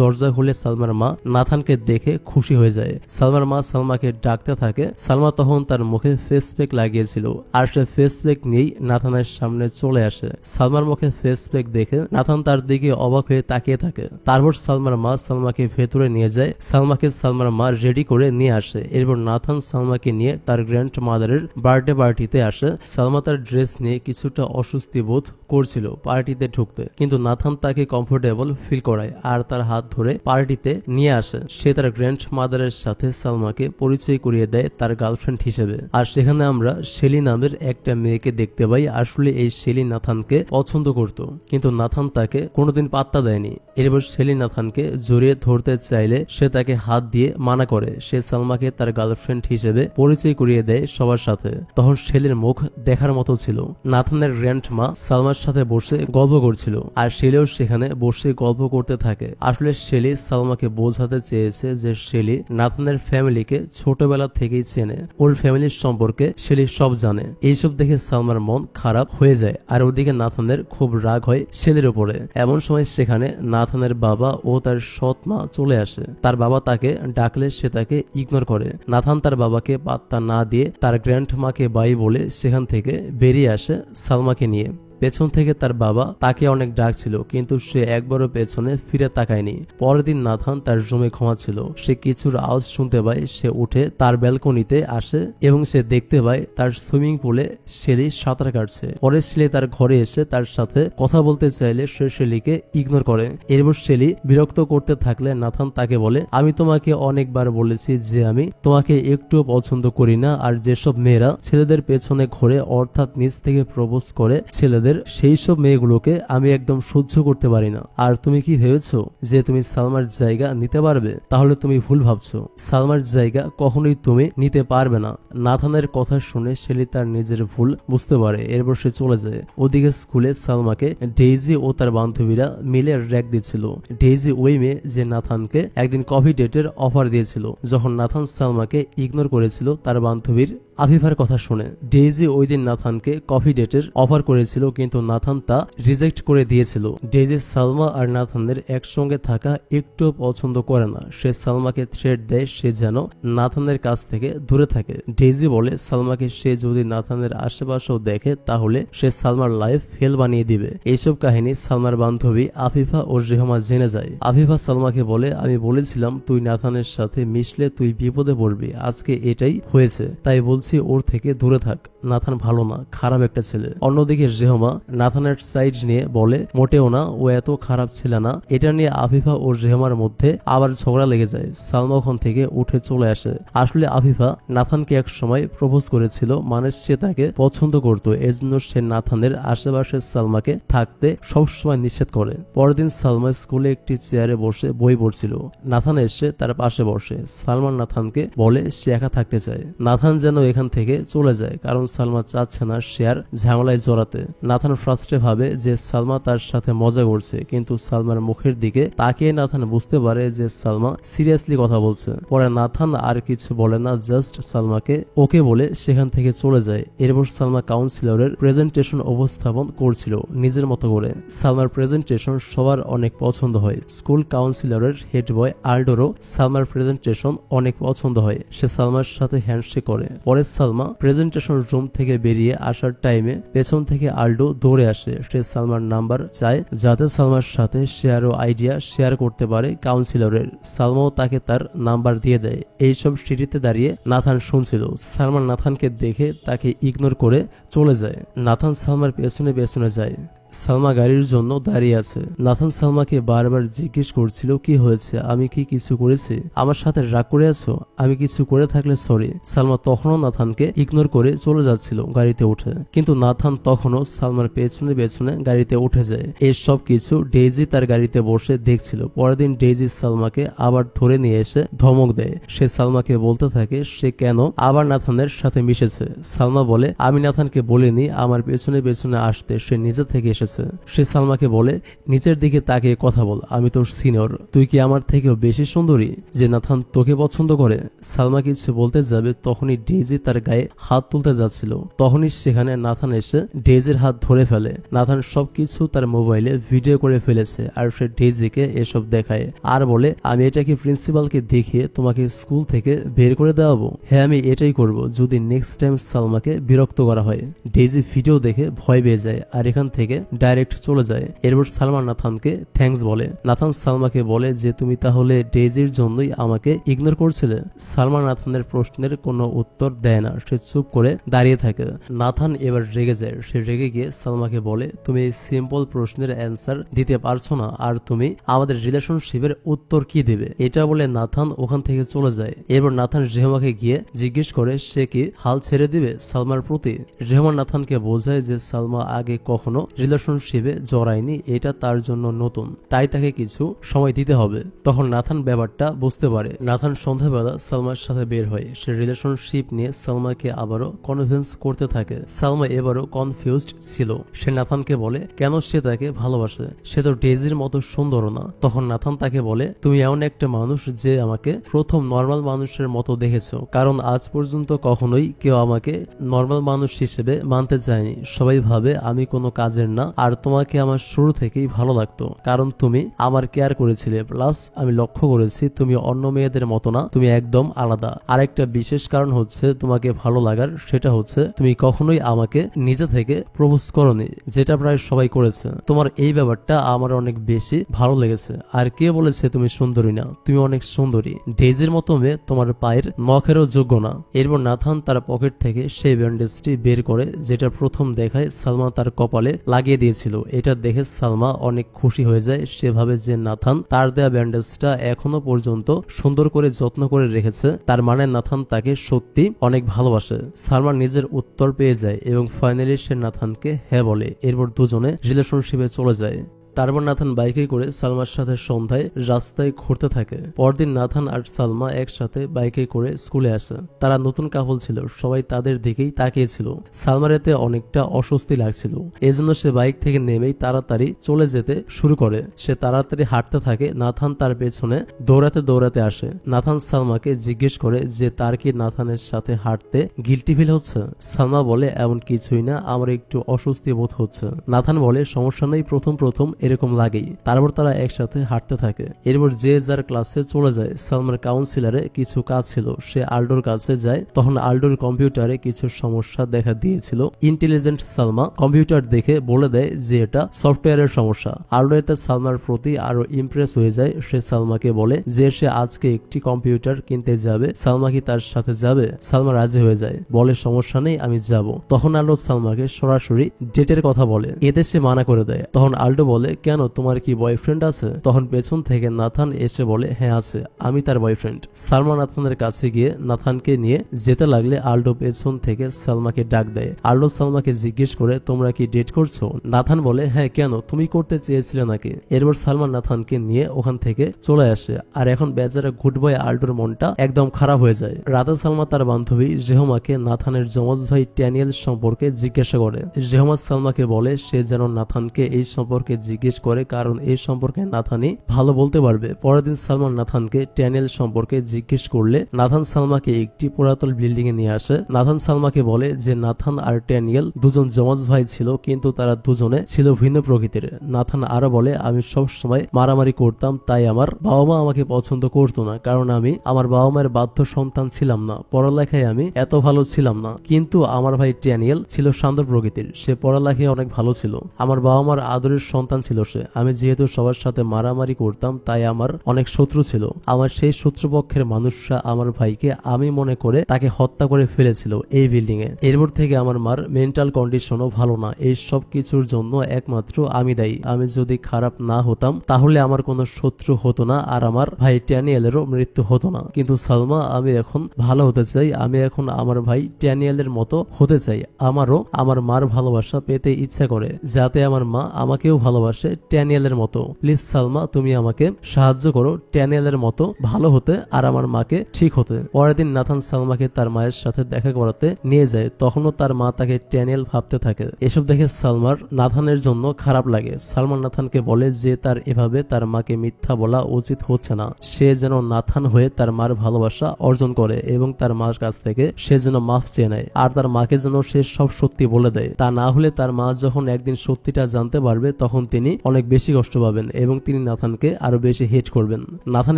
দরজা খুলে সালমার মা নাথানকে দেখে খুশি হয়ে যায়। সালমার মা সালমাকে ডাকতে থাকে। সালমা তখন তার মুখে ফেস প্যাক লাগিয়েছিল, আর সে ফেস প্যাক নিয়েই নাথানের সামনে চলে আসে। সালমার মুখে ফেস প্যাক দেখে নাথান তার দিকে অবাক হয়ে তাকিয়ে থাকে। তারপর সালমার মা সালমাকে ভেতরে নিয়ে যায়। সালমাকে সালমার মা রেডি করে নিয়ে আসে। এরপর নাথান সালমাকে নিয়ে তার গ্র্যান্ড মাদারের বার্থডে পার্টিতে আসে। সালমা তার ড্রেস নিয়ে কিছুটা অস্বস্তি বোধ করছিল পার্টিতে ঢুকতে, কিন্তু নাথান তাকে কমফোর্টেবল ফিল করায় আর তার হাত ধরে পার্টিতে নিয়ে আসে। সে তার গ্র্যান্ড মাদারের সাথে সালমাকে পরিচয় করিয়ে দেয় তার গার্লফ্রেন্ড হিসেবে। আর সেখানে আমরা শেলি নামের একটা মেয়েকে দেখতে পাই। আসলে এই শেলি নাথানকে পছন্দ করত, কিন্তু নাথান তাকে কোনোদিন পাত্তা দেয়নি। এরপর শেলি নাথানকে জড়িয়ে ধরতে চাইলে সে তাকে হাত দিয়ে মানা করে। সে সালমাকে তার গার্লফ্রেন্ড হিসেবে পরিচয় করিয়ে দেয় সবার সাথে। তখন শেলির মুখ দেখার মতো ছিল। নাথানের গ্র্যান্ড মা সালমার সাথে বসে গল্প করছিল, আর শেলিও সেখানে বসে গল্প করতে থাকে। আসলে শেলি সালমাকে বোঝাতে চেয়েছে যে শেলি নাথানের ফ্যামিলিকে ছোটবেলা থেকেই চেনে, ওর ফ্যামিলির সম্পর্কে শেলি সব জানে। এইসব দেখে সালমার মন খারাপ হয়ে যায়, আর ওদিকে নাথানের খুব রাগ হয় শেলির উপরে। এমন সময় সেখানে নাথানের বাবা ও তার সৎ মা চলে আসে। তার বাবা তাকে ডাকলে সে তাকে ইগনোর করে। নাথান তার বাবাকে পাত্তা না দিয়ে তার গ্র্যান্ড মাকে বাই বলে সেখান থেকে বেরিয়ে আসে সালমাকে নিয়ে। পেছন থেকে তার বাবা তাকে অনেক ডাকছিল, কিন্তু সে একবারও পেছনে ফিরে তাকায়নি। পরের দিন নাথান তার রুমে ঘুমাচ্ছিল। সে কিছুর আওয়াজ শুনতে পায়। সে উঠে তার ব্যালকনিতে আসে এবং সে দেখতে পায় তার সুইমিং পুলে শেলি সাঁতার কাটছে। পরে শেলি তার ঘরে এসে তার সাথে কথা বলতে চাইলে সে শেলিকে ইগনোর করে। এরপর শেলি বিরক্ত করতে থাকলে নাথান তাকে বলে, আমি তোমাকে অনেকবার বলেছি যে আমি তোমাকে একটুও পছন্দ করি না, আর যেসব মেয়েরা ছেলেদের পেছনে ঘোরে অর্থাৎ নিজ থেকে প্রপোজ করে ছেলেদের, সেই সব মেয়েগুলোকে আমি একদম সহ্য করতে পারি না। আর তুমি কি ভেবেছো যে তুমি সালমার জায়গা নিতে পারবে? তাহলে তুমি ভুল ভাবছো। সালমার জায়গা কখনোই তুমি নিতে পারবে না। নাথানের কথা শুনে শেলি তার নিজের ভুল বুঝতে পারে। এরপর সে চলে যায়। ওদিকে স্কুলে সালমাকে ডেইজি ও তার বান্ধবীরা মিলে র‍্যাক দিচ্ছিল। ডেইজি ওই মেয়ে যে নাথানকে একদিন কফি ডেটের অফার দিয়েছিল। যখন নাথান সালমাকে ইগনোর করেছিল তার বান্ধবীর আফিফার কথা শুনে, ডেইজি ওই দিন নাথানকে কফি ডেটের অফার করেছিল, কিন্তু নাথান তা রিজেক্ট করে দিয়েছিল। ডেইজি সালমা আর নাথানের একসঙ্গে থাকা একটু পছন্দ করে না। সে সালমাকে থ্রেট দেয় সে যেন নাথানের কাছ থেকে দূরে থাকে। ডেইজি বলে সালমাকে সে যদি নাথানের আশেপাশেও দেখে তাহলে সে সালমার লাইফ ফেল বানিয়ে দিবে। এইসব কাহিনী সালমার বান্ধবী আফিফা ও রেহমা জেনে যায়। আফিফা সালমাকে বলে, আমি বলেছিলাম তুই নাথানের সাথে মিশলে তুই বিপদে পড়বি, আজকে এটাই হয়েছে, তাই বলছি ওর থেকে দূরে থাক। নাথান ভালো না, খারাপ একটা ছেলে। অন্যদিকে রেহমা নাথানের সাইড নিয়ে বলে, মোটেও না, ও এত খারাপ ছিল না। এটা নিয়ে আফিফা ও রেহমার মধ্যে আবার ঝগড়া লেগে যায়। সালমা ওখান থেকে উঠে চলে আসে। আসলে আফিফা নাথানকে এক সময় প্রপোজ করেছিল, মানে সে তাকে পছন্দ করত, এজন্য সে নাথানের আশেপাশে সালমাকে থাকতে সবসময় নিষেধ করে। পরের দিন সালমা স্কুলে একটি চেয়ারে বসে বই পড়ছিল। নাথান এসে তার পাশে বসে। সালমান নাথানকে বলে সে একা থাকতে চায়। নাথান যেন এখান থেকে চলে যায়, কারণ সালমা চাচ্ছে না সে আর ঝামেলায় জড়াতে। নাথান ফার্স্টে ভাবে যে সালমা তার সাথে মজা করছে, কিন্তু সালমার মুখের দিকে তাকিয়ে নাথান বুঝতে পারে যে সালমা সিরিয়াসলি কথা বলছে। পরে নাথান আর কিছু বলে না, জাস্ট সালমাকে ওকে বলে সেখান থেকে চলে যায়। এরপর সালমা কাউন্সিলরের প্রেজেন্টেশন উপস্থাপন করছিল নিজের মতো করে। সালমার প্রেজেন্টেশন সবার অনেক পছন্দ হয়। স্কুল কাউন্সিলরের হেড বয় আল্ডোরও সালমার প্রেজেন্টেশন অনেক পছন্দ হয়। সে সালমার সাথে হ্যান্ডশেক করে। পরে সালমা প্রেজেন্টেশন রুম থেকে বেরিয়ে আসার টাইমে পেছন থেকে আল্ডো দৌড়ে আসে। সে সালমার নাম্বার চায় যাতে সালমার সাথে সে আরো আইডিয়া শেয়ার করতে পারে কাউন্সিলরের। সালমাও তাকে তার নাম্বার দিয়ে দেয়। এইসব সিঁড়িতে দাঁড়িয়ে নাথান শুনছিল। সালমান নাথানকে দেখে তাকে ইগনোর করে চলে যায়। নাথান সালমার পেছনে পেছনে যায়। সালমা গাড়ির জন্য দাঁড়িয়ে আছে। নাথান সালমাকে বারবার জিজ্ঞেস করছিল, কি হয়েছে, আমি কি কিছু করেছি, আমার সাথে রাগ করে আছো, আমি কিছু করে থাকলে সরি। সালমা তখনও নাথানকে ইগনোর করে চলে যাচ্ছিল গাড়িতে উঠে, কিন্তু নাথান তখনও সালমার পেছনে পেছনে গাড়িতে উঠে যায়। এই সব কিছু ডেইজি তার গাড়িতে বসে দেখছিল। পরের দিন ডেইজি সালমাকে আবার ধরে নিয়ে এসে ধমক দেয়। সে সালমাকে বলতে থাকে সে কেন আবার নাথানের সাথে মিশেছে। সালমা বলে, আমি নাথানকে বলিনি আমার পেছনে পেছনে আসতে, সে নিজে থেকে এসেছে। সে সালমাকে বলে, নিচের দিকে তাকিয়ে কথা বল, আমি তোর সিনিয়র, তুই কি আমার থেকেও বেশি সুন্দরী যে নাথান তোকে পছন্দ করে? সালমা কিছু বলতে যাবে, তখনই ডেইজি তার গায়ে হাত তুলতে যাচ্ছিল। তখনই সেখানে নাথান এসে ডেইজির হাত ধরে ফেলে। নাথান সবকিছু তার মোবাইলে ভিডিও করে ফেলেছে, আর সে ডেইজিকে এসব দেখায় আর বলে, আমি এটাকে প্রিন্সিপালকে দেখিয়ে তোমাকে স্কুল থেকে বের করে দেওয়াবো। হ্যাঁ, আমি এটাই করব যদি নেক্সট টাইম সালমাকে বিরক্ত করা হয়। ডেইজি ভিডিও দেখে ভয় পেয়ে যায় আর এখান থেকে ডাইরেক্ট চলে যায়। এরপর সালমান নাথানকে থ্যাঙ্কস বলে। নাথান সালমাকে বলে যে তুমি তাহলে ডেইজির জন্যই আমাকে ইগনোর করছিলে। সালমান নাথানের প্রশ্নের কোনো উত্তর দেয় না, সে চুপ করে দাঁড়িয়ে থাকে। নাথান এবার রেগে যায়। সে রেগে গিয়ে সালমাকে বলে, তুমি এই সিম্পল প্রশ্নের অ্যান্সার দিতে পারছো না, আর তুমি আমাদের রিলেশনশিপের উত্তর কি দেবে? এটা বলে নাথান ওখান থেকে চলে যায়। এরপর নাথান রেহমাকে গিয়ে জিজ্ঞেস করে সে কি হাল ছেড়ে দিবে সালমার প্রতি। রেহমান নাথানকে বোঝায় যে সালমা আগে কখনো রিলেশনশিপে জড়ায়নি, এটা তার জন্য নতুন, তাই তাকে কিছু সময় দিতে হবে। তখন নাথান ব্যাপারটা বুঝতে পারে। নাথান সন্ধ্যাবেলা সালমার সাথে বের হয়। সে রিলেশনশিপ নিয়ে সালমাকে আবারও কনভিন্স করতে থাকে। সালমা এবারও কনফিউজড ছিল। সে নাথানকে বলে কেন সে তাকে ভালোবাসে, সে তো ডেইজির মতো সুন্দর না। তখন নাথান তাকে বলে, তুমি এমন একটা মানুষ যে আমাকে প্রথম নর্মাল মানুষের মতো দেখেছো, কারণ আজ পর্যন্ত কখনোই কেউ আমাকে নর্মাল মানুষ হিসেবে মানতে চায়নি। সবাই ভাবে আমি কোনো কাজের না, আর তোমাকে আমার শুরু থেকেই ভালো লাগতো, কারণ তুমি আমার কেয়ার করেছিলে, প্লাস আমি লক্ষ্য করেছি তুমি অন্য মেয়েদের মতো না, তুমি একদম আলাদা। আরেকটা বিশেষ কারণ হচ্ছে তোমাকে ভালো লাগার, সেটা হচ্ছে তুমি কখনোই আমাকে নিজে থেকে প্রপোজ করনি, যেটা প্রায় সবাই করেছে। তোমার এই ব্যাপারটা আমার অনেক বেশি ভালো লেগেছে। আর কে বলেছে তুমি সুন্দরী না? তুমি অনেক সুন্দরী, ডেজির মতো মেয়ে তোমার পায়ের নখেরও যোগ্য না। এরপর নাথান তার পকেট থেকে সেই ব্যান্ডেজটি বের করে, যেটা প্রথম দেখায় সালমা তার কপালে লাগিয়ে দিয়েছিল। এটা দেখে সালমা অনেক খুশি হয়ে যায়। সে ভাবে যে নাথান তার দেয়া ব্যান্ডেজটা এখনো পর্যন্ত সুন্দর করে যত্ন করে রেখেছে, তার মানে নাথান তাকে সত্যি অনেক ভালোবাসে। সালমা নিজের উত্তর পেয়ে যায় এবং ফাইনালি সে নাথানকে হ্যাঁ বলে। এরপর দুজনে রিলেশনশিপে চলে যায়। তারপর নাথান বাইকে করে সালমার সাথে সন্ধ্যায় রাস্তায় ঘুরতে থাকে। পরদিন নাথান আর সালমা একসাথে বাইকে করে স্কুলে আসে। তারা নতুন কাপল ছিল, সবাই তাদের দিকেই তাকিয়েছিল। সালমার এতে অনেকটা অস্বস্তি লাগছিল, এজন্য সে বাইক থেকে নেমেই তাড়াতাড়ি চলে যেতে শুরু করে। সে তাড়াতাড়ি হাঁটতে থাকে, নাথান তার পেছনে দৌড়াতে দৌড়াতে আসে। নাথান সালমাকে জিজ্ঞেস করে যে তার কি নাথানের সাথে হাঁটতে গিল্টি ফিল হচ্ছে। সালমা বলে এমন কিছুই না, আমার একটু অস্বস্তি বোধ হচ্ছে। নাথান বলে সমস্যা নেই, প্রথম প্রথম এরকম লাগেই। তারপর তারা একসাথে হাঁটতে থাকে। এরপর যে যার ক্লাসে চলে যায়। সালমার কাউন্সিলরে কিছু কাজ ছিল, সে আল্ডোর কাছে যায়। তখন আল্ডোর কম্পিউটারে কিছু সমস্যা দেখা দিয়েছিল। ইন্টেলিজেন্ট সালমা কম্পিউটার দেখে বলে দেয় যে এটা সফটওয়্যারের সমস্যা। আল্ডো এতে সালমার প্রতি আরো ইমপ্রেস হয়ে যায়। সে সালমাকে বলে যে সে আজকে একটি কম্পিউটার কিনতে যাবে, সালমা কি তার সাথে যাবে? সালমা রাজি হয়ে যায়, বলে সমস্যা নেই, আমি যাব। তখন আল্ডো সালমাকে সরাসরি ডেটের কথা বলে, এতে সে মানা করে দেয়। তখন আল্ডো বলে কেন, তোমার কি বয়ফ্রেন্ড আছে? তখন পেছন থেকে নাথান এসে বলে হ্যাঁ আছে, আমি তার বয়ফ্রেন্ড। সালমা নাথানের কাছে গিয়ে নাথানকে নিয়ে যেতে লাগলে আল্ডো পেছন থেকে সালমাকে ডাক দেয়। আল্ডো সালমাকে জিজ্ঞেস করে তোমরা কি ডেট করছো? নাথান বলে হ্যাঁ, কেন, তুমি করতে চেয়েছিলে নাকি? এরপর সালমা নাথানকে নিয়ে ওখান থেকে চলে আসে। আর এখন বেচারা গুড বয় আল্ডোর মনটা একদম খারাপ হয়ে যায়। রাতে সালমা তার বান্ধবী জেহমাকে নাথানের যমজ ভাই ট্যানিয়েল সম্পর্কে জিজ্ঞাসা করে। জেহমা সালমাকে বলে সে যেন নাথানকে এই সম্পর্কে জিজ্ঞেস করে, কারণ এই সম্পর্কে নাথানই ভালো বলতে পারবে। পরের দিন সালমান নাথানকে ট্যানিয়েল সম্পর্কে জিজ্ঞেস করলে নাথান সালমাকে একটি পুরাতন বিল্ডিং এ নিয়ে আসে। নাথান সালমাকে বলে যে নাথান আর ট্যানিয়েল দুজন যমজ ভাই ছিল, কিন্তু তারা দুজনে ছিল ভিন্ন প্রকৃতির। নাথান আরো বলে আমি সব সময় মারামারি করতাম, তাই আমার বাবা মা আমাকে পছন্দ করতো না, কারণ আমি আমার বাবা মায়ের বাধ্য সন্তান ছিলাম না। পড়ালেখায় আমি এত ভালো ছিলাম না, কিন্তু আমার ভাই ট্যানিয়েল ছিল শান্ত প্রকৃতির, সে পড়ালেখায় অনেক ভালো ছিল। আমার বাবা মার আদরের সন্তান ছিল সে। আমি যেহেতু সবার সাথে মারামারি করতাম, তাই আমার অনেক শত্রু ছিল। আমার সেই শত্রুপক্ষের মানুষরা আমার ভাইকে আমি মনে করে তাকে হত্যা করে ফেলেছিল এই বিল্ডিং এ। এরপর থেকে আমার মার মেন্টাল কন্ডিশনও ভালো না। এই সব কিছুর জন্য একমাত্র আমি দায়ী। আমি যদি খারাপ না হতাম তাহলে আমার কোনো শত্রু হতো না, আর আমার ভাই ট্যানিয়েলেরও মৃত্যু হতো না। কিন্তু সালমা, আমি এখন ভালো হতে চাই। আমি এখন আমার ভাই ট্যানিয়েলের মতো হতে চাই। আমারও আমার মার ভালোবাসা পেতে ইচ্ছা করে, যাতে আমার মা আমাকেও ভালোবাসে ট্যানিয়েলের মতো। প্লিজ সালমা, তুমি আমাকে সাহায্য করো ট্যানিয়েলের মতো ভালো হতে আর আমার মাকে ঠিক হতে। পরের দিন নাথান সালমাকে তার মায়ের সাথে দেখা করাতে নিয়ে যায়। তখনও তার মা তাকে ট্যানিয়েল ভাবতে থাকে। এসব দেখে সালমার নাথানের জন্য খারাপ লাগে। সালমান নাথানকে বলে যে তার এভাবে তার মাকে মিথ্যা বলা উচিত হচ্ছে না। সে যেন নাথান হয়ে তার মার ভালোবাসা অর্জন করে এবং তার মার কাছ থেকে সে যেন মাফ চেয়ে নেয়, আর তার মাকে যেন সে সব সত্যি বলে দেয়। তা না হলে তার মা যখন একদিন সত্যিটা জানতে পারবে, তখন তিনি অনেক বেশি কষ্ট পাবেন এবং তিনি নাথানকে আরো বেশি হেট করবেন। নাথান